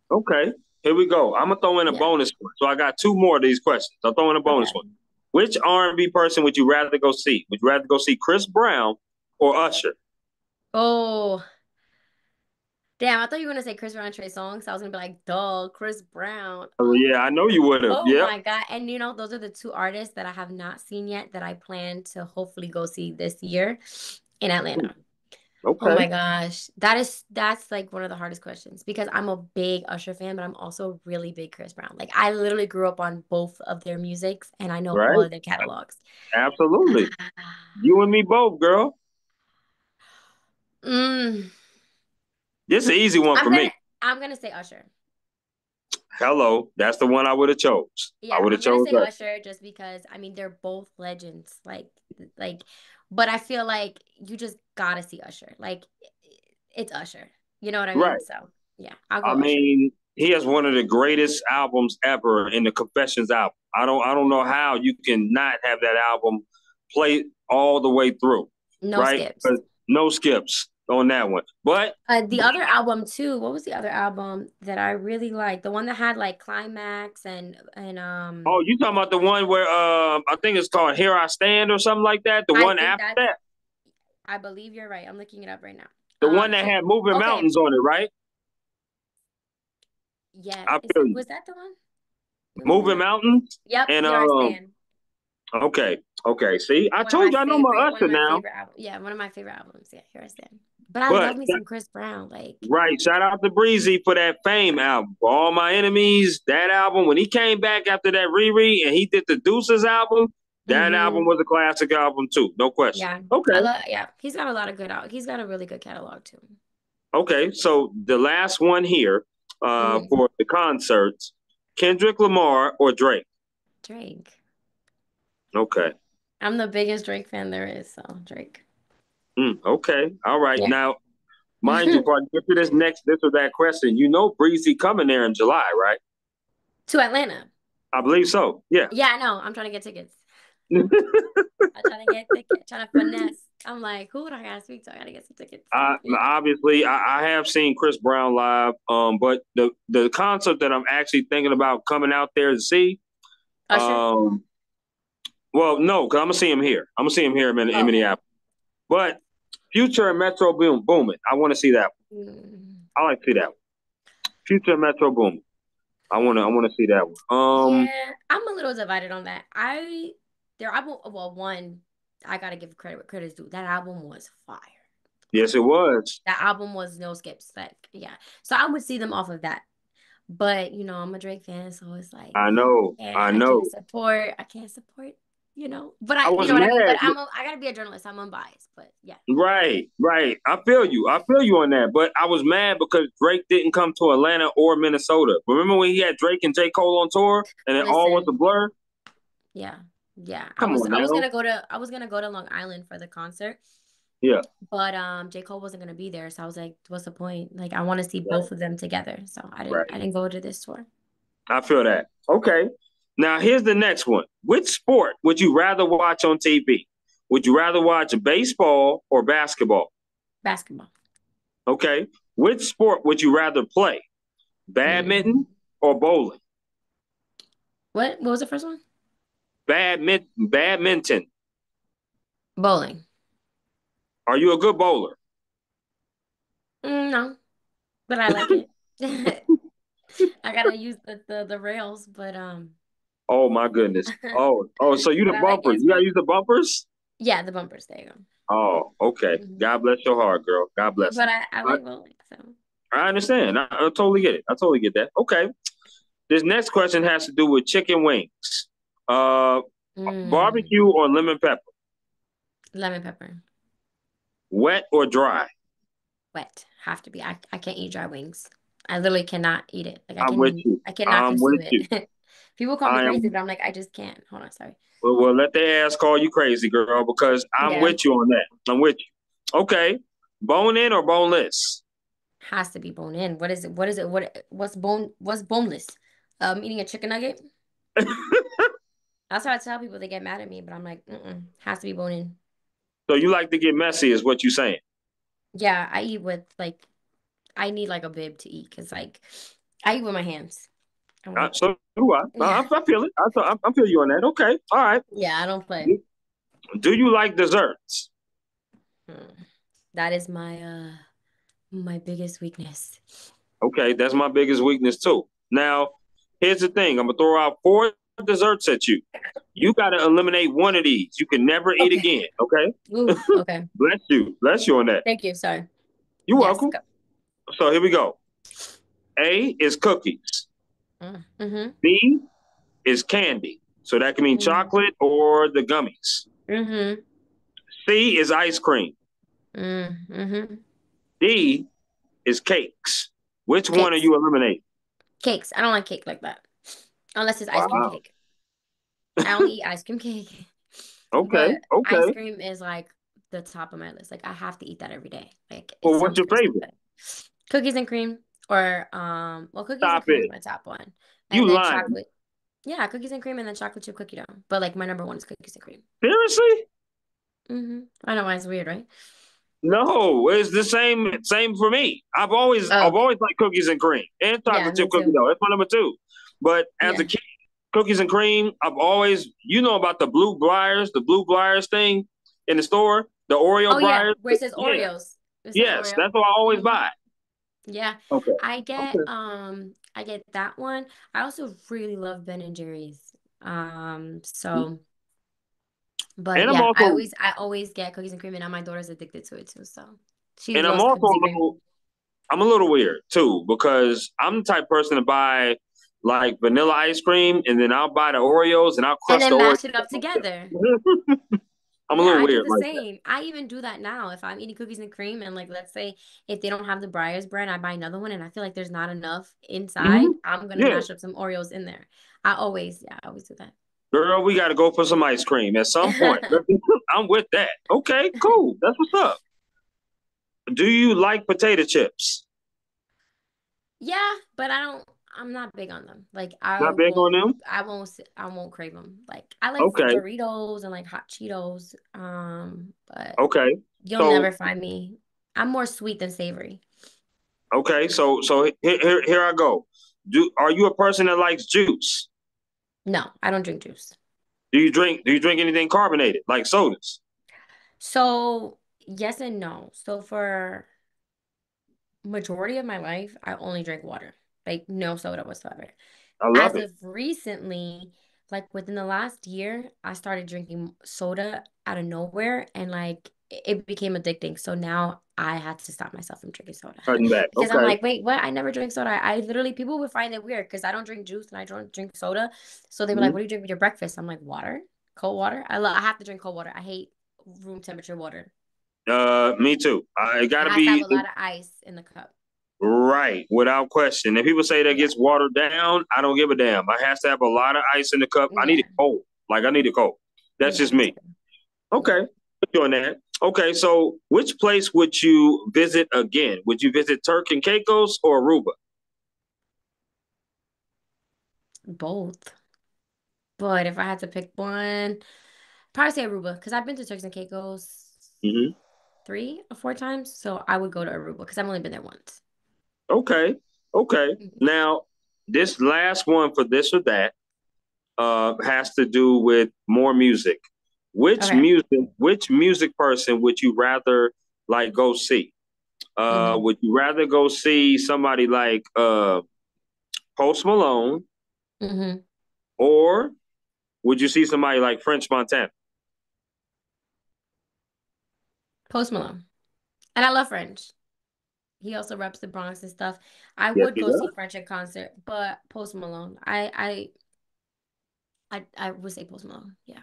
Okay, here we go. I'm gonna throw in a Yeah. bonus one. So I got two more of these questions. I'll throw in a bonus Okay. one. Which R&B person would you rather go see? Would you rather go see Chris Brown or Usher? Oh, damn. I thought you were gonna say Chris Brown and Trey Songz. I was gonna be like, duh, Chris Brown. Oh yeah, I know you would have. Oh Yep. my God. And those are the two artists that I have not seen yet that I plan to hopefully go see this year in Atlanta. Oh Okay. my gosh. That's like one of the hardest questions because I'm a big Usher fan, but I'm also a really big Chris Brown. Like I literally grew up on both of their musics and I know all Right. of their catalogs. Absolutely. You and me both, girl. Mm, This is an easy one I'm for gonna me. I'm gonna say Usher. Hello. That's the one I would have chose. I Yeah, would have I'm gonna chose say that. Usher just because I mean they're both legends. Like but I feel like you just gotta see Usher. Like it's Usher. You know what I mean? Right. So yeah, I'll go I Usher. mean, he has one of the greatest albums ever in the Confessions album. I don't know how you can not have that album play all the way through, No right? skips. 'Cause no skips on that one. But The other album too, what was the other album that I really liked? The one that had like Climax and oh, you talking about the one where I think it's called Here I Stand or something like that? The I one think after that's that? I believe you're right. I'm looking it up right now. The one that So had Moving okay. Mountains on it, right? Yeah, I is feel it you. was that the one? Moving Moving Mountains? Mountains Yep, and Here I Stand. okay. Okay. See, I One of my told you I know my favorite, one of Usher my now. favorite albums. Yeah, one of my favorite albums. Yeah, Here I Stand. But I But love me some Chris Brown. Like, right, shout out to Breezy for that Fame album. For All My Enemies, that album, when he came back after that Riri and he did the Deuces album, that album mm-hmm. was a classic album too, no question. Yeah. Okay. Yeah. He's got a lot of good out. He's got a really good catalog too. Okay. So the last one here Mm-hmm. for the concerts, Kendrick Lamar or Drake? Drake. Okay. I'm the biggest Drake fan there is, so Drake. Okay. All right. Yeah. Now, mind you, before I get to this or that question, you know Breezy coming there in July, right? To Atlanta. I believe so. Yeah. Yeah, I know. I'm trying to get tickets. I'm trying to get tickets, trying to finesse. I'm like, who would I gotta speak to? I gotta get some tickets. Yeah. Obviously, I have seen Chris Brown live, but the concert that I'm actually thinking about coming out there to see, Usher. well, no, because I'm gonna see him here. I'm gonna see him here in Oh, okay. Minneapolis. But Future and Metro Boomin, I want to see that Mm. one. I like to see that one. Future and Metro Boomin. I want to see that one. Yeah, I'm a little divided on that. Their album, well, one, I gotta give credit where credit's due. That album was fire. Yes, it Like was. that album was no skips. Like, yeah. So I would see them off of that. But I'm a Drake fan, so it's like I know. and I I can't know. support, I can't support, But I you was know what I mean? mad. But I gotta be a journalist. I'm unbiased. But yeah. Right, right. I feel you. I feel you on that. But I was mad because Drake didn't come to Atlanta or Minnesota. Remember when he had Drake and J. Cole on tour and it all was a Listen, blur? yeah. Yeah. I Come was on I was now. gonna go to Long Island for the concert, Yeah. but J. Cole wasn't gonna be there. So I was like, what's the point? Like I want to see Right, both of them together. So I didn't right. I didn't go to this tour. I feel that. Okay. Now here's the next one. Which sport would you rather watch on TV? Would you rather watch baseball or basketball? Basketball. Okay. Which sport would you rather play? Mm. Badminton or bowling? What was the first one? Badminton. Bowling. Are you a good bowler? No, but I like it. I gotta use the rails, but Oh my goodness. Oh, so you the but I like it. bumpers. It's You gotta fun. use the bumpers? Yeah, the bumpers. There you Oh, okay. go. God bless your heart, girl. God bless But it. I I, like bowling, so. I understand. I totally get it. I totally get that. Okay. This next question has to do with chicken wings. Uh, Mm, barbecue or lemon pepper? lemon pepper. Wet or dry? Wet. Have to be. I can't eat dry wings. I literally cannot eat it. Like I'm with you. I cannot I'm consume with you. it. People call me I crazy, am. but I'm like, I just can't. Hold on, sorry. Well, let their ass call you crazy, girl, because I'm Yeah. with you on that. I'm with you. Okay. Bone in or boneless? Has to be bone in. What is it? What is it? What's boneless? Eating a chicken nugget? That's how I tell people they get mad at me, but I'm like, has to be bone in. So you like to get messy, is what you're saying? Yeah, I eat with like I need like a bib to eat because like I eat with my hands. I won't. So do I. Yeah. I feel it. I feel you on that. Okay. All right. Yeah, I don't play. Do you like desserts? Hmm. That is my biggest weakness. Okay, that's my biggest weakness too. Now, here's the thing. I'm gonna throw out four desserts at you. You got to eliminate one of these. You can never eat Okay. again. Okay. Oof. Okay. Bless you. Bless you on that. Thank you. Sorry. You're Yes. welcome. Go. So here we go. A is cookies. Mm-hmm. B is candy. So that can mean chocolate or the gummies. Mm-hmm. C is ice cream. Mm-hmm. D is cakes. Which one are Cakes. you eliminating? Cakes. I don't like cake like that. Unless it's ice cream Wow. cake. I only eat ice cream cake. Okay. But ice Okay. cream is like the top of my list. Like I have to eat that every day. Like it Well, what's sounds your good. favorite? But cookies and cream or well cookies and Stop cream is it. my top one. You And then lying. chocolate. Yeah, cookies and cream and then chocolate chip cookie dough. But like my number one is cookies and cream. Seriously? I know why it's weird, right? No, it's the same for me. I've Oh, always liked cookies and cream and yeah, chocolate chip me cookie too. dough. That's my number two. But as a Yeah. kid, cookies and cream, I've always about the blue Bliers thing in the store, the Oreo Oh yeah, Bliers. where it says Yeah, Oreos. It says yes, Oreo. that's what I always hmm buy. Yeah. Okay, okay. I get that one. I also really love Ben and Jerry's. So but And I'm yeah, also I always get cookies and cream and now my daughter's addicted to it too. So she and I'm loves also cookies and cream. I'm a little weird too because I'm the type of person to buy like vanilla ice cream and then I'll buy the Oreos and I'll And crush the then Oreos mash it up together. myself. I'm a Yeah, little I do weird the like same. I even do that now. If I'm eating cookies and cream and like let's say if they don't have the Breyers brand, I buy another one and I feel like there's not enough that. Hmm. inside, I'm gonna Yeah, mash up some Oreos in there. I always do girl, we got to go for some ice cream at some point. that. I'm with that. Okay, cool. That's what's up. Do you like potato chips? Yeah, but I'm not big on them. Like Not big on them. I won't crave them. Like I like Okay, Doritos and like hot Cheetos. But okay. you'll never So find me. I'm more sweet than savory. okay, so here I go. Are you a person that likes juice? No, I don't drink juice. Do you drink anything carbonated like sodas? So yes and no. So for majority of my life, I only drink water. Like no soda whatsoever. I love As it. of recently, like within the last year, I started drinking soda out of nowhere and like it became addicting. So now I had to stop myself from drinking soda Cutting back. because I'm Okay. like, wait, what? I never drink soda. I literally, people would find it weird because I don't drink juice and I don't drink soda. So they were like, Mhm. what do you drink with your breakfast? I'm like, water, cold water. I have to drink cold water. I hate room temperature water. Me too. I It gotta has to have be a lot of ice in the cup. right, without question. If people say that Yeah. gets watered down, I don't give a damn. I has to have a lot of ice in the cup. I need it Yeah. cold. Like I need it cold. That's Yeah, just me me. too. Yeah. Okay. Put you on that. Okay, so which place would you visit again? Would you visit Turk and Caicos or Aruba? Both. But if I had to pick one, probably say Aruba because I've been to Turks and Caicos Hmm. 3 or 4 times. So I would go to Aruba because I've only been there once. Okay. Okay. Mhm. Now, this last one for this or that has to do with more music. Okay. Which music person would you rather like go see? Hmm. Would you rather go see somebody like Post Malone, Hmm. or would you see somebody like French Montana? Post Malone. And I love French. He also reps the Bronx and stuff. I Yes, would he go see does. French in concert, but Post Malone. I would say Post Malone. Yeah.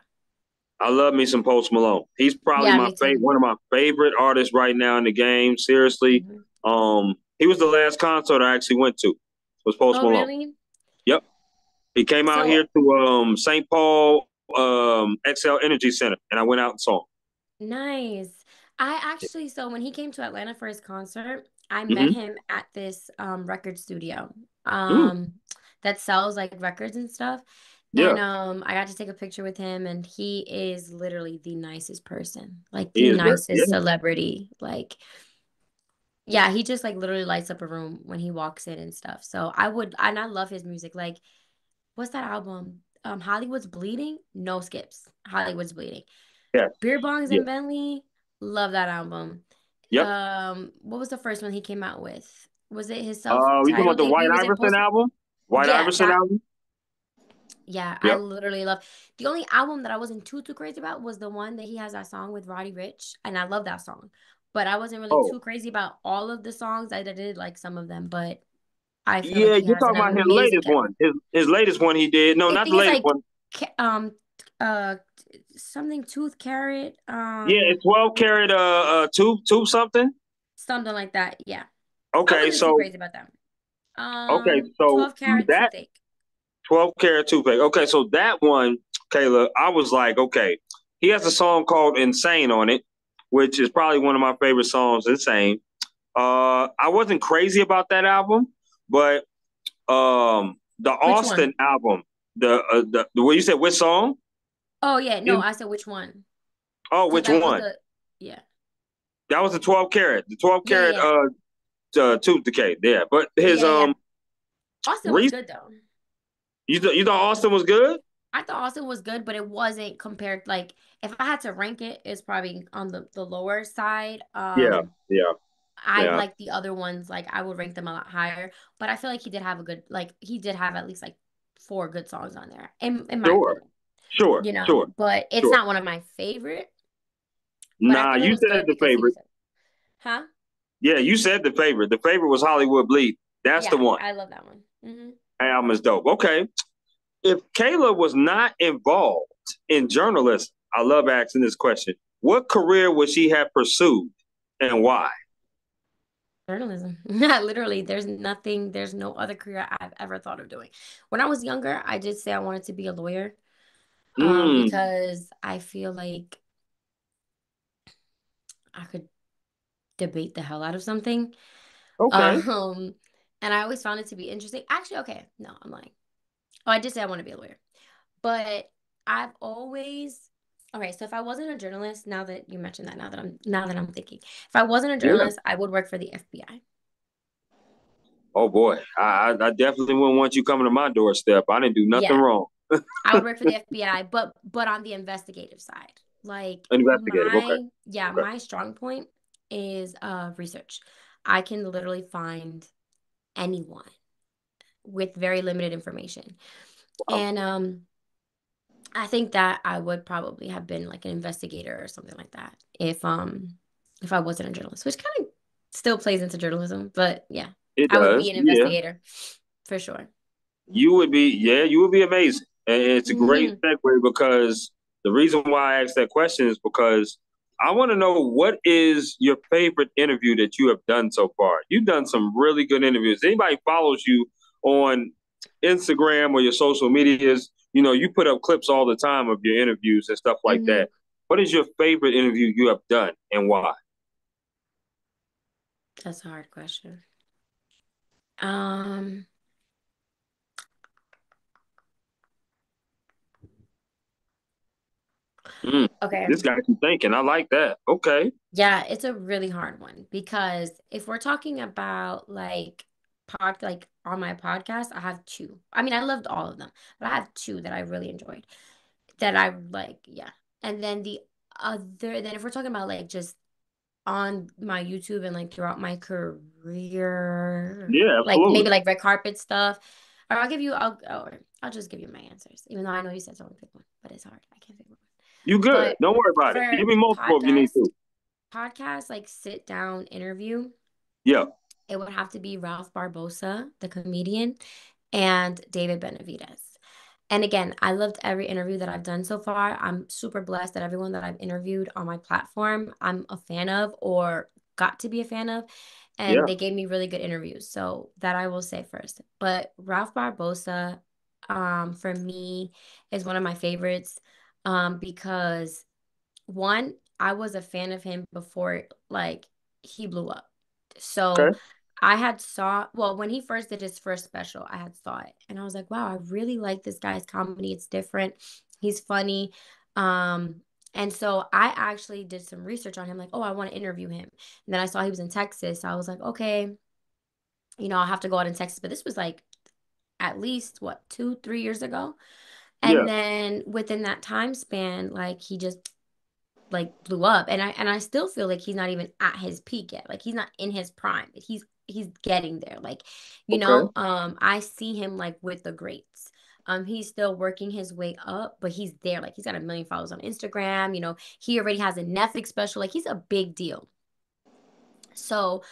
I love me some Post Malone. He's probably Yeah, me too. one of my favorite artists right now in the game. Seriously, Hmm. he was the last concert I actually went to. Was Post Oh, Malone? really? Yep, he came out So here to St. Paul XL Energy Center, and I went out and saw nice. I actually, so when he came to Atlanta for his concert, I him. met him at this record studio Mm, that sells like records and stuff. And yeah, I got to take a picture with him and he is literally the nicest person. Like he the is very. nicest Yeah, celebrity. Like yeah, he just like literally lights up a room when he walks in and stuff. So I would and I love his music. Like what's that album? Hollywood's Bleeding? No skips. Hollywood's Bleeding. yeah, Beer Bongs yeah. and Bentley, love that album. Yep. What was the first one he came out with? Was it his You talking about self-titled the White debut? Was it Iverson post? album? White Yeah, Iverson that. album? Yeah, I Yep. literally love. The only album that I wasn't too crazy about was the one that he has that song with Roddy Rich, and I love that song. But I wasn't really Oh, too crazy about all of the songs. I did like some of them, but I feel like yeah. he You're has an talking about his amazing latest catalog. one. His latest one he did. No, I not the think it's latest like one. ca- um uh something tooth carrot Yeah, it's 12 karat tube something. something like that. Yeah. I Okay, wasn't too so crazy about them. okay, so 12 karat that toothache. 12 karat toothpaste. Okay, so that one, Kayla, I was like, okay, he has a song called "Insane" on it, which is probably one of my favorite songs. Insane. I wasn't crazy about that album, but the Which one? Austin album, the what you said, which song? Oh yeah, no, In, I said which one? oh, Because which that was one? the yeah. That was the 12 karat, the 12 Yeah, yeah, karat yeah. tooth decay. Yeah, but his Yeah, yeah, yeah. Austin was recent, good though. you thought Austin was good? I thought Austin was good, but it wasn't compared like if I had to rank it, it's probably on the lower side. Yeah, yeah, I yeah. like the other ones, like I would rank them a lot higher. But I feel like he did have a good like he did have at least like four good songs on there, in my Sure, opinion. sure, sure, But it's sure. not one of my favorite. But I Nah, feel it you was said good the because he favorite. was, huh? Yeah, you said the favorite. The favorite was Hollywood Bleed. That's the Yeah, one. I love that one. Hmm. Album is dope. Okay. If Kayla was not involved in journalism, I love asking this question. What career would she have pursued and why? Journalism. Literally, there's no other career I've ever thought of doing. When I was younger, I did say I wanted to be a lawyer, Mm, because I feel like I could debate the hell out of something. okay. Um, and I always found it to be interesting. Actually, okay, no, I'm lying. Oh, I did say I want to be a lawyer, but I've always okay. So if I wasn't a journalist, now that you mentioned that, now that I'm thinking, if I wasn't a Yeah. journalist, I would work for the FBI. Oh boy. I definitely wouldn't want you coming to my doorstep. I didn't do nothing Yeah, wrong. I would work for the FBI, but on the investigative side. Like Investigative. Okay. Okay. my strong point is research. I can literally find anyone with very limited information. Wow. And I think that I would probably have been like an investigator or something like that if I wasn't a journalist, which kind of still plays into journalism, but yeah, It I would does. be an Yeah. investigator for sure. You would be amazing. And it's a great Hmm. segue because the reason why I asked that question is because I want to know what is your favorite interview that you have done so far. You've done some really good interviews. Anybody follows you on Instagram or your social medias, you put up clips all the time of your interviews and stuff like Hmm. that. What is your favorite interview you have done and why? That's a hard question. Um, Mm. Okay. This got you thinking. I like that. Okay. Yeah, it's a really hard one because if we're talking about like on my podcast, I have two. I mean, I loved all of them, but I have two that I really enjoyed that I like, yeah. And then the then if we're talking about like just on my YouTube and like throughout my career, Yeah, like maybe absolutely. like red carpet stuff, or I'll just give you my answers, even though I know you said someone pick one, but it's hard. I can't pick one. You good. But Don't worry about it. for Give me multiple if you need to. podcast like sit down interview, Yeah. it would have to be Ralph Barbosa, the comedian, and David Benavides. And again, I loved every interview that I've done so far. I'm super blessed that everyone that I've interviewed on my platform, I'm a fan of or got to be a fan of. And Yeah. they gave me really good interviews. So that I will say first. But Ralph Barbosa, for me, is one of my favorites because one, I was a fan of him before like he blew up. So Okay. I had saw well when he first did his first special, I had saw it and I was like, wow, I really like this guy's comedy. It's different. He's funny. Um and so I actually did some research on him, like, oh, I want to interview him. And then I saw he was in Texas. So I was like, okay, I'll have to go out in Texas. But this was like at least what, 2, 3 years ago. Yeah. And then within that time span, like he just like blew up and I still feel like he's not even at his peak yet. Like he's not in his prime, but he's getting there. Like, Okay. I see him like with the greats. He's still working his way up, but he's there. Like he's got 1 million followers on Instagram. He already has a Netflix special. Like he's a big deal. So,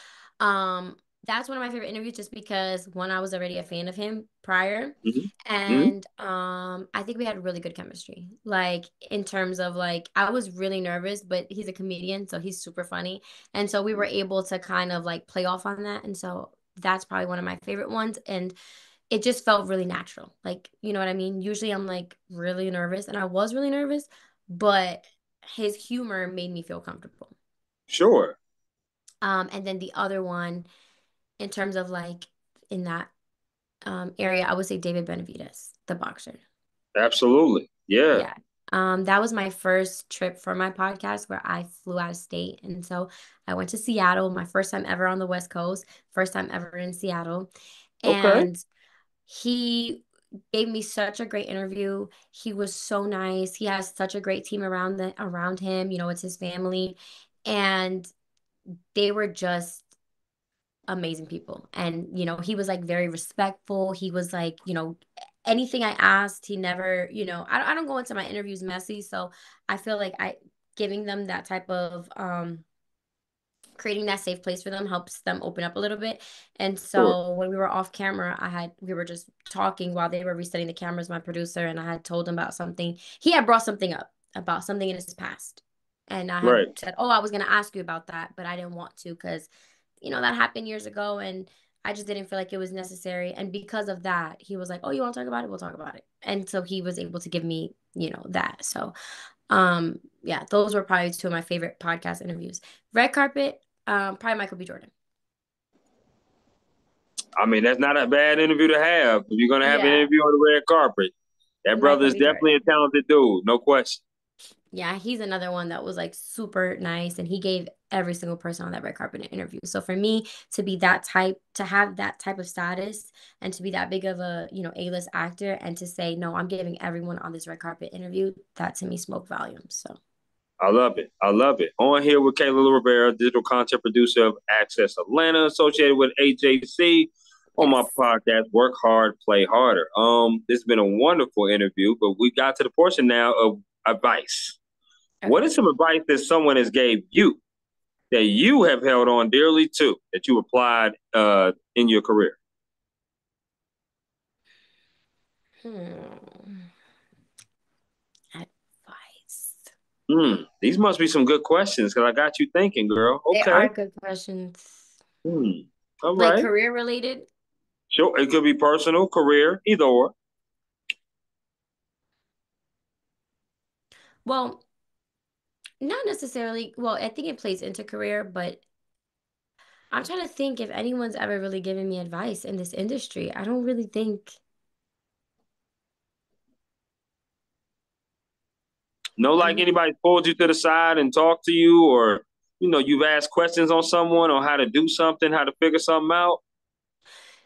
that's one of my favorite interviews just because one, I was already a fan of him prior. Hmm. Hmm. And I think we had really good chemistry. Like in terms of like I was really nervous, but he's a comedian, so he's super funny. And so we were able to kind of like play off on that. And so that's probably one of my favorite ones. And it just felt really natural. Like, you know what I mean? Usually I'm like really nervous and I was really nervous, but his humor made me feel comfortable. Sure. And then the other one, in terms of like in that area, I would say David Benavides, the boxer. Absolutely. Yeah. Yeah. That was my first trip for my podcast where I flew out of state. And so I went to Seattle, my first time ever on the West Coast, first time ever in Seattle. Okay. And he gave me such a great interview. He was so nice. He has such a great team around him. It's his family. And they were just amazing people. And, he was like very respectful. He was like, anything I asked, he never, I don't go into my interviews messy. So I feel like giving them that type of, creating that safe place for them helps them open up a little bit. And Sure. so when we were off camera, we were just talking while they were resetting the cameras, my producer, and I had told him about something. He had brought something up about something in his past. And I had Right. said, oh, I was going to ask you about that, but I didn't want to because that happened years ago and I just didn't feel like it was necessary. And because of that, he was like, oh, you want to talk about it? We'll talk about it. And so he was able to give me, that. So, yeah, those were probably two of my favorite podcast interviews. Red carpet, probably Michael B. Jordan. I mean, that's not a bad interview to have. If you're gonna have an Yeah, interview on the red carpet, that brother Michael is B. definitely a Jordan. talented dude, no question. Yeah, he's another one that was like super nice and he gave every single person on that red carpet an interview. So for me to be to have that type of status and to be that big of a, A-list actor and to say, no, I'm giving everyone on this red carpet interview, that to me spoke volumes. So, I love it. I love it. On here with Kayla Rivera, digital content producer of Access Atlanta, associated with AJC. On my yes. podcast, Work Hard, Play Harder. This has been a wonderful interview, but we got to the portion now of advice. What Okay. is some advice that someone has gave you that you have held on dearly to, that you applied in your career? Hmm. Advice. These must be some good questions because I got you thinking, girl. They Okay. are good questions. All Like right. career related? Sure. It could be personal, career, either or. Well, not necessarily. Well, I think it plays into career, but I'm trying to think if anyone's ever really given me advice in this industry. I don't really think. No, like Mhm. anybody pulled you to the side and talked to you, or you've asked questions on someone on how to do something, how to figure something out.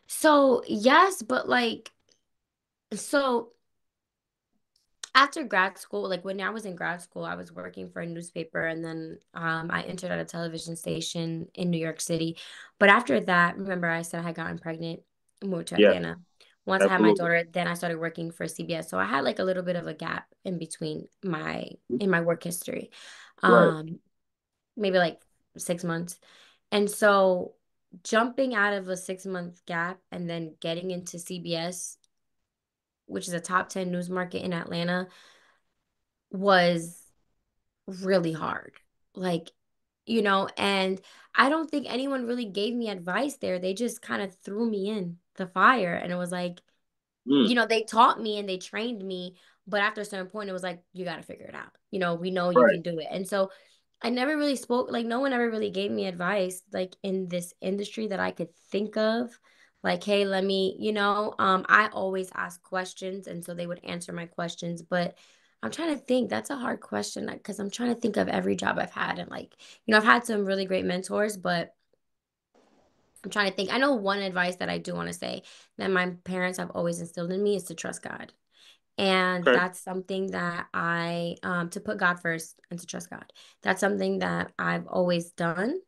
So, yes, but like, so after grad school, like when I was in grad school, I was working for a newspaper and then I entered at a television station in New York City. But after that, remember I said I had gotten pregnant, moved to Yes, Atlanta. Once I had my absolutely. daughter, then I started working for CBS. So I had like a little bit of a gap in between my work history. Right. Um, maybe like 6 months. And so jumping out of a 6 month gap and then getting into CBS, which is a top 10 news market in Atlanta, was really hard. Like, and I don't think anyone really gave me advice there. They just kind of threw me in the fire and it was like, Mm, they taught me and they trained me, but after a certain point, it was like, you got to figure it out. We know you right. can do it. And so I never really spoke, like, no one ever really gave me advice, like, in this industry that I could think of. Like, hey, let me, I always ask questions. And so they would answer my questions. But I'm trying to think, that's a hard question because I'm trying to think of every job I've had. And, like, I've had some really great mentors, but I'm trying to think. I know one advice that I do want to say that my parents have always instilled in me is to trust God. And Okay. that's something that to put God first and to trust God. That's something that I've always done.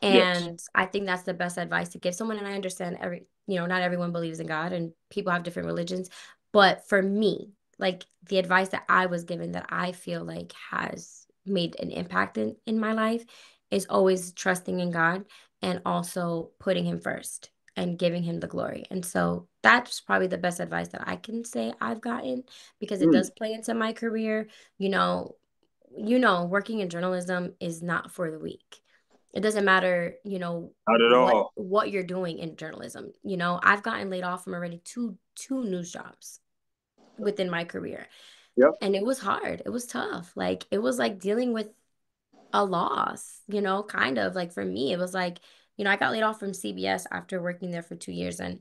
Yes. And I think that's the best advice to give someone. And I understand not everyone believes in God and people have different religions. But for me, like the advice that I was given that I feel like has made an impact in my life is always trusting in God and also putting him first and giving him the glory. And so that's probably the best advice that I can say I've gotten because it Mm, does play into my career. You know, working in journalism is not for the weak. It doesn't matter, not at what all. what you're doing in journalism. I've gotten laid off from already two news jobs within my career. Yep. And it was hard. It was tough. Like it was like dealing with a loss, kind of like for me, it was like, I got laid off from CBS after working there for 2 years and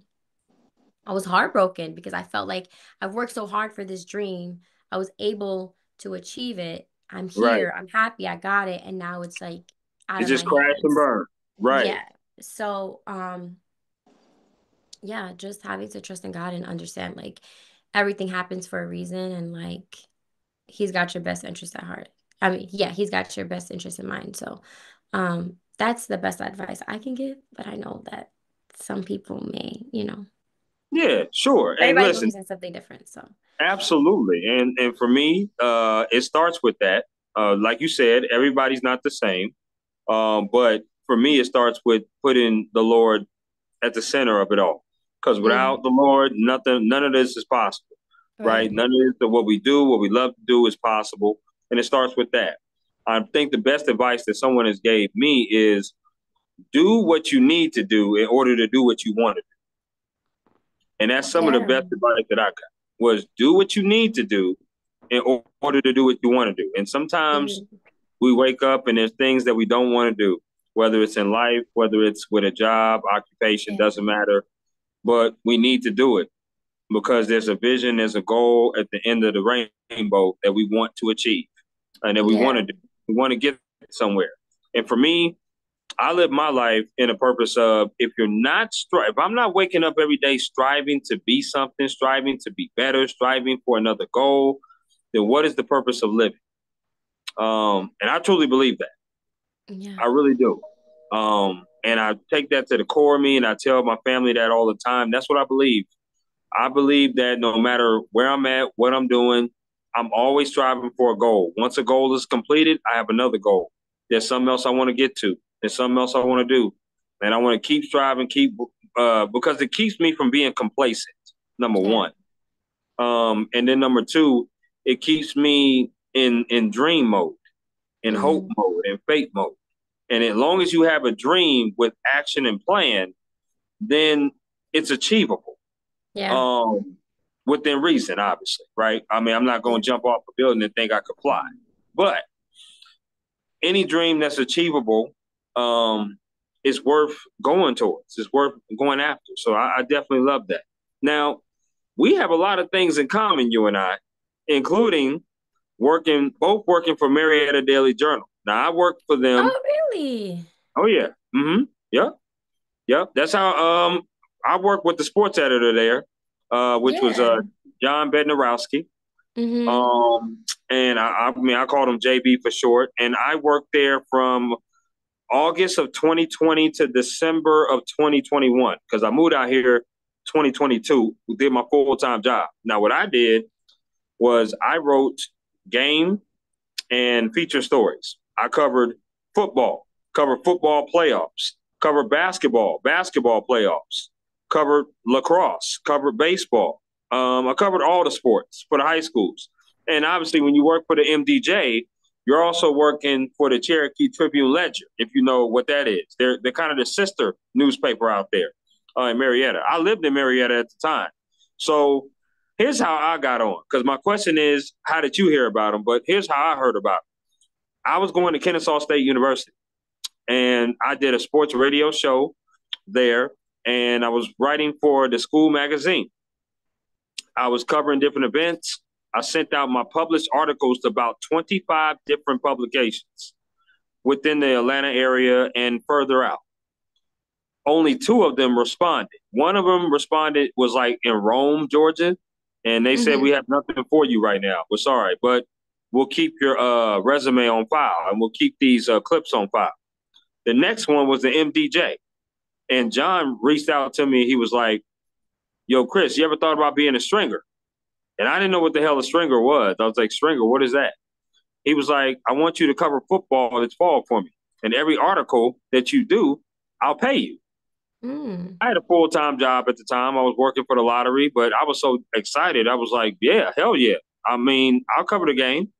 I was heartbroken because I felt like I've worked so hard for this dream. I was able to achieve it. I'm Right. here. I'm happy. I got it. And now it's like out It of just my crashed and hands. burned. Right. Yeah. So, yeah, just having to trust in God and understand like everything happens for a reason and like he's got your best interest at heart. I mean, yeah, he's got your best interest in mind. So, that's the best advice I can give, but I know that some people may, Yeah, sure. And everybody listen, believes in something different. So, absolutely. And for me, it starts with that. Like you said, everybody's not the same. But for me, it starts with putting the Lord at the center of it all. Because without mhm, the Lord, none of this is possible, right? right. None of this, what we do, what we love to do is possible. And it starts with that. I think the best advice that someone has gave me is do what you need to do in order to do what you want to do. And that's some of the Yeah. best advice that I got was do what you need to do in order to do what you want to do. And sometimes Mhm. we wake up and there's things that we don't want to do, whether it's in life, whether it's with a job, occupation, Yeah. doesn't matter. But we need to do it because there's a vision, there's a goal at the end of the rainbow that we want to achieve and that we want to Yeah. do. We want to get somewhere. And for me, I live my life in a purpose of if I'm not waking up every day striving to be something, striving to be better, striving for another goal, then what is the purpose of living? And I truly believe that. Yeah. I really do. And I take that to the core of me and I tell my family that all the time. That's what I believe. I believe that no matter where I'm at, what I'm doing, I'm always striving for a goal. Once a goal is completed, I have another goal. There's something else I want to get to. There's something else I want to do. And I want to keep striving, because it keeps me from being complacent, number Yeah. one. And then number two, it keeps me in dream mode, in hope Mhm. mode, in faith mode. And as long as you have a dream with action and plan, then it's achievable, Yeah. um, within reason, obviously, right? I mean, I'm not going Yeah. to jump off a building and think I could fly, but any dream that's achievable, um, is worth going towards. It's worth going after. So I definitely love that. Now, we have a lot of things in common, you and I, including both working for Marietta Daily Journal. Now I worked for them. Oh, really? Oh yeah. Mm-hmm. Yep. Yep. That's how I worked with the sports editor there, which was Yeah. John Bednarowski. Mm-hmm. Um and I mean I called him JB for short. And I worked there from August of 2020 to December of 2021 because I moved out here 2022, did my full-time job. Now what I did was I wrote game and feature stories. I covered football playoffs, covered basketball playoffs, covered lacrosse, covered baseball. I covered all the sports for the high schools. And obviously, when you work for the MDJ, you're also working for the Cherokee Tribune Ledger, if you know what that is. They're kind of the sister newspaper out there in Marietta. I lived in Marietta at the time. So here's how I got on. Because my question is, how did you hear about them? But here's how I heard about them. I was going to Kennesaw State University, and I did a sports radio show there, and I was writing for the school magazine. I was covering different events. I sent out my published articles to about 25 different publications within the Atlanta area and further out. Only two of them responded. One of them responded was like in Rome, Georgia, and they said, Mm-hmm. "We have nothing for you right now. We're sorry, but we'll keep your resume on file and we'll keep these clips on file." The next one was the MDJ. And John reached out to me. He was like, "Yo, Chris, you ever thought about being a stringer?" And I didn't know what the hell a stringer was. I was like, "Stringer, what is that?" He was like, "I want you to cover football this fall for me. And every article that you do, I'll pay you." Mm. I had a full-time job at the time. I was working for the lottery, but I was so excited. I was like, yeah, hell yeah. I mean, I'll cover the game.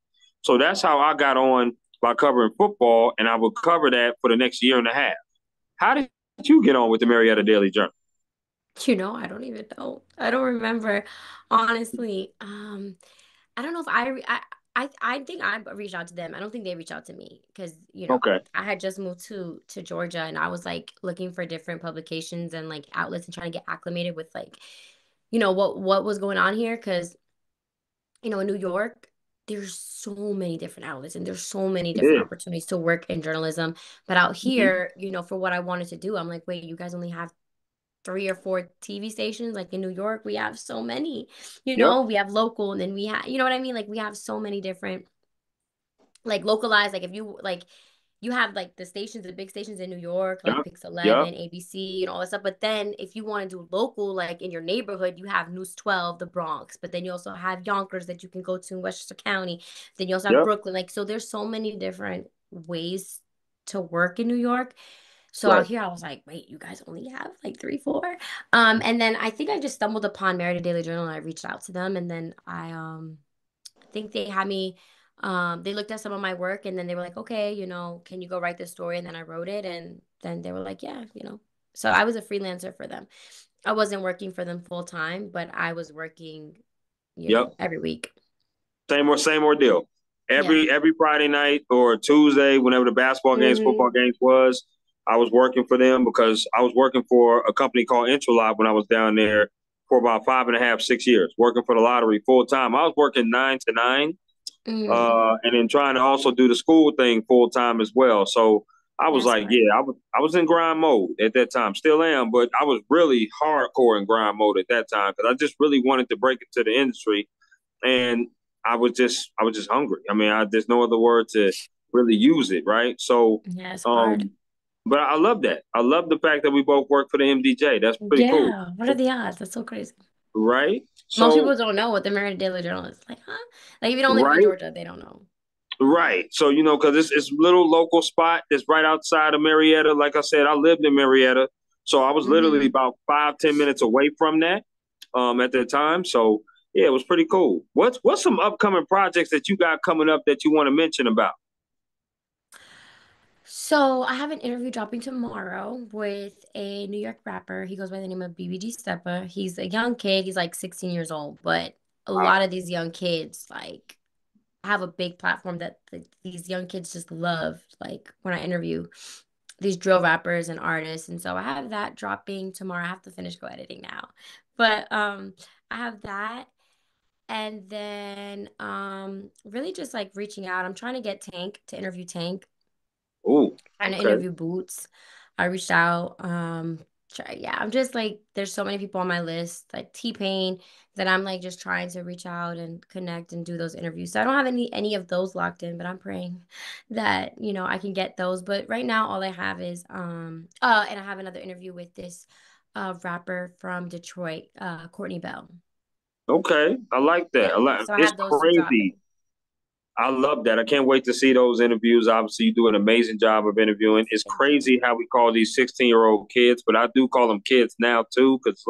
So that's how I got on by covering football, and I would cover that for the next year and a half. How did you get on with the Marietta Daily Journal? I don't even know. I don't remember, honestly. I don't know if I think I reached out to them. I don't think they reached out to me because, Okay. I had just moved to Georgia and I was like looking for different publications and like outlets and trying to get acclimated with like, what was going on here because, in New York, there's so many different outlets and there's so many different Yeah. opportunities to work in journalism. But out Mm-hmm. here, for what I wanted to do, I'm like, wait, you guys only have three or four TV stations. Like in New York, we have so many, Yep. we have local and then we have, you know what I mean? Like we have so many different, like localized, like if you like, you have like the stations, the big stations in New York, like Yep. Pix Yep. 11, ABC, and all that stuff. But then if you want to do local, like in your neighborhood, you have News 12, the Bronx. But then you also have Yonkers that you can go to in Westchester County. Then you also have Yep. Brooklyn. Like, so there's so many different ways to work in New York. So out Right. here, I was like, wait, you guys only have like three, four. And then I think I just stumbled upon Marietta Daily Journal and I reached out to them. And then I think they had me, they looked at some of my work and then they were like, okay, can you go write this story? And then I wrote it. And then they were like, yeah. So I was a freelancer for them. I wasn't working for them full time, but I was working, Yep. every week. Same ordeal. Yeah. Every Friday night or Tuesday, whenever the basketball games, football Hmm. games was, I was working for them because I was working for a company called Intralot when I was down there for about 5.5, 6 years, working for the lottery full time. I was working 9 to 9, Hmm. and then trying to also do the school thing full time as well. So I was That's like, hard. yeah, I was in grind mode at that time, still am, but I was really hardcore in grind mode at that time because I just really wanted to break into the industry, and I was just hungry. I mean, there's no other word to really use it, right? So, Yeah, it's hard. um, but I love that. I love the fact that we both work for the MDJ. That's pretty cool, Yeah. What are the odds? That's so crazy. right? Most So, people don't know what the Marietta Daily Journal is. Like, huh? Like, if you don't live in right, Georgia, they don't know. right. So because it's a little local spot that's right outside of Marietta. Like I said, I lived in Marietta, so I was literally Hmm. about 5, 10 minutes away from that, at the time. So yeah, it was pretty cool. What's some upcoming projects that you got coming up that you want to mention about? So I have an interview dropping tomorrow with a New York rapper. He goes by the name of BBG Steppa. He's a young kid. He's like 16 years old, but a Wow. lot of these young kids like have a big platform that these young kids just love. Like when I interview these drill rappers and artists, and so I have that dropping tomorrow. I have to finish co-editing now, but I have that. And then really just like reaching out. I'm trying to get Tank to interview Tank, Oh, trying to okay. interview Boots. I reached out. Yeah, I'm just like there's so many people on my list, like T-Pain, that I'm like just trying to reach out and connect and do those interviews. So I don't have any of those locked in, but I'm praying that, I can get those. But right now all I have is and I have another interview with this rapper from Detroit, Courtney Bell. Okay. I like that. Yeah. So I It's have those two crazy. dropping. I love that. I can't wait to see those interviews. Obviously, you do an amazing job of interviewing. It's Thank you. crazy how we call these 16-year-old kids, but I do call them kids now too, because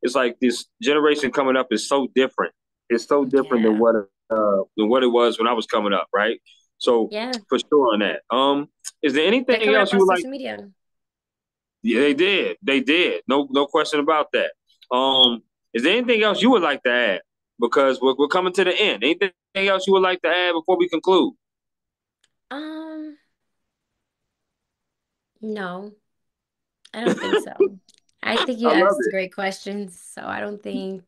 it's like this generation coming up is so different. It's so different Yeah. than what it was when I was coming up, right? So Yeah. for sure on that. Is there They're anything coming up else you on would like? social media. Yeah, they did. They did. No question about that. Is there anything else you would like to add? Because we're coming to the end. Anything else you would like to add before we conclude? Um, no. I don't think so. I think you I love asked it. great questions, so I don't think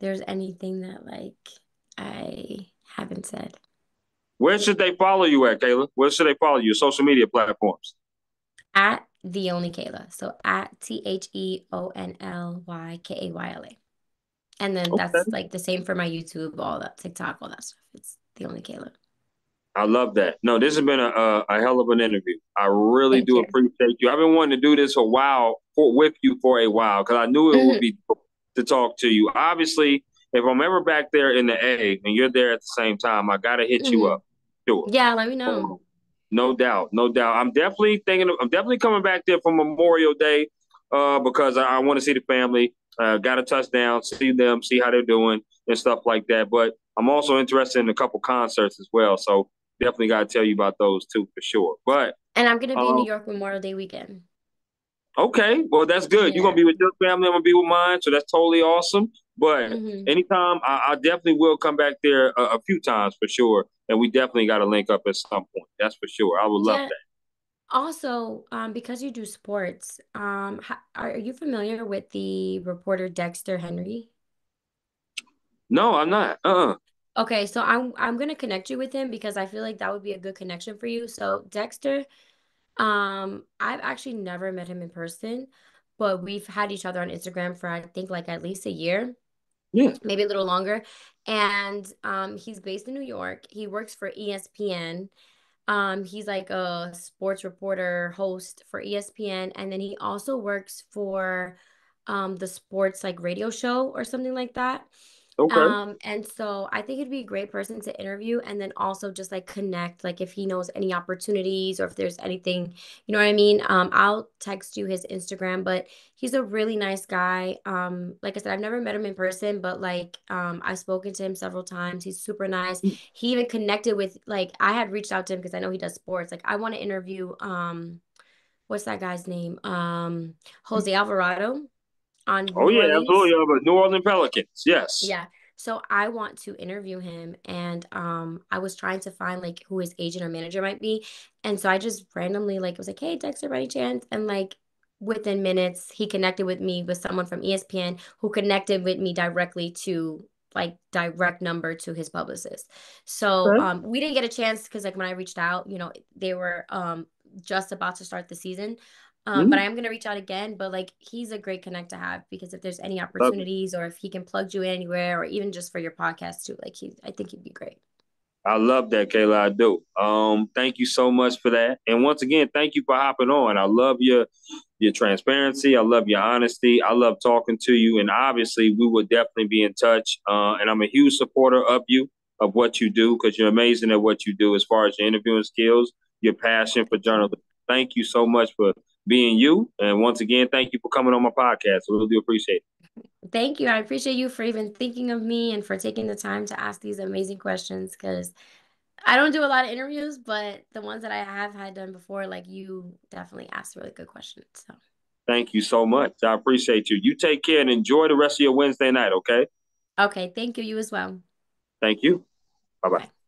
there's anything that like I haven't said. Where should they follow you at, Kayla? Where should they follow you? Social media platforms. At the only Kayla. So at TheOnlyKayla. And then that's Okay. like the same for my YouTube, all that TikTok, all that stuff. It's the only Kayla. I love that. No, this has been a hell of an interview. I really Thank do you. appreciate you. I've been wanting to do this with you for a while because I knew it would Hmm. be to talk to you. Obviously, if I'm ever back there in the A and you're there at the same time, I gotta hit you Hmm. up. Sure. Yeah, let me know. Um, no doubt, no doubt. I'm definitely coming back there for Memorial Day, because I want to see the family. Got a touchdown, see them, see how they're doing and stuff like that. But I'm also interested in a couple concerts as well. So definitely got to tell you about those too for sure. But And I'm gonna be in New um, York Memorial Day weekend. okay, well that's good. You're gonna Yeah. be with your family. I'm gonna be with mine, so that's totally awesome. But Hmm. anytime, I definitely will come back there a few times for sure, and we definitely got to link up at some point. That's for sure. I would love Yeah. that. Also, because you do sports, are you familiar with the reporter Dexter Henry? No, I'm not. Okay, so I'm gonna connect you with him because I feel like that would be a good connection for you. So Dexter, I've actually never met him in person, but we've had each other on Instagram for I think like at least a year, Yeah. maybe a little longer. And he's based in New York. He works for ESPN. He's like a sports reporter host for ESPN, and then he also works for the sports like radio show or something like that. Okay. And so I think he'd be a great person to interview and then also just like connect, like if he knows any opportunities or if there's anything, you know what I mean? I'll text you his Instagram, but he's a really nice guy. Like I said, I've never met him in person, but like I've spoken to him several times. He's super nice. He even connected with like I had reached out to him because I know he does sports. Like I want to interview what's that guy's name? Jose Alvarado on Oh New yeah, absolutely. Orleans. But New Orleans Pelicans. Yes. Yeah. So I want to interview him and I was trying to find like who his agent or manager might be. And so I just randomly like was like, "Hey, Dexter, by any chance?" And like within minutes, he connected with me with someone from ESPN who connected with me directly to like direct number to his publicist. So Okay. we didn't get a chance because like when I reached out, they were just about to start the season. But I Mhm. am gonna reach out again. But like he's a great connect to have because if there's any Love it. opportunities or if he can plug you in anywhere or even just for your podcast too, like I think he'd be great. I love that, Kayla. I do. Thank you so much for that. And once again, thank you for hopping on. I love your transparency. I love your honesty. I love talking to you. And obviously, we will definitely be in touch. And I'm a huge supporter of you, of what you do, because you're amazing at what you do as far as your interviewing skills, your passion for Thank you. journalism. Thank you so much for being you. And once again, thank you for coming on my podcast. I really do appreciate it. Thank you. I appreciate you for even thinking of me and for taking the time to ask these amazing questions because I don't do a lot of interviews, but the ones that I have had done before, like you definitely asked really good questions. So, Thank you so much. I appreciate you. You take care and enjoy the rest of your Wednesday night, okay? okay. Thank you. You as well. Thank you. Bye bye. Bye.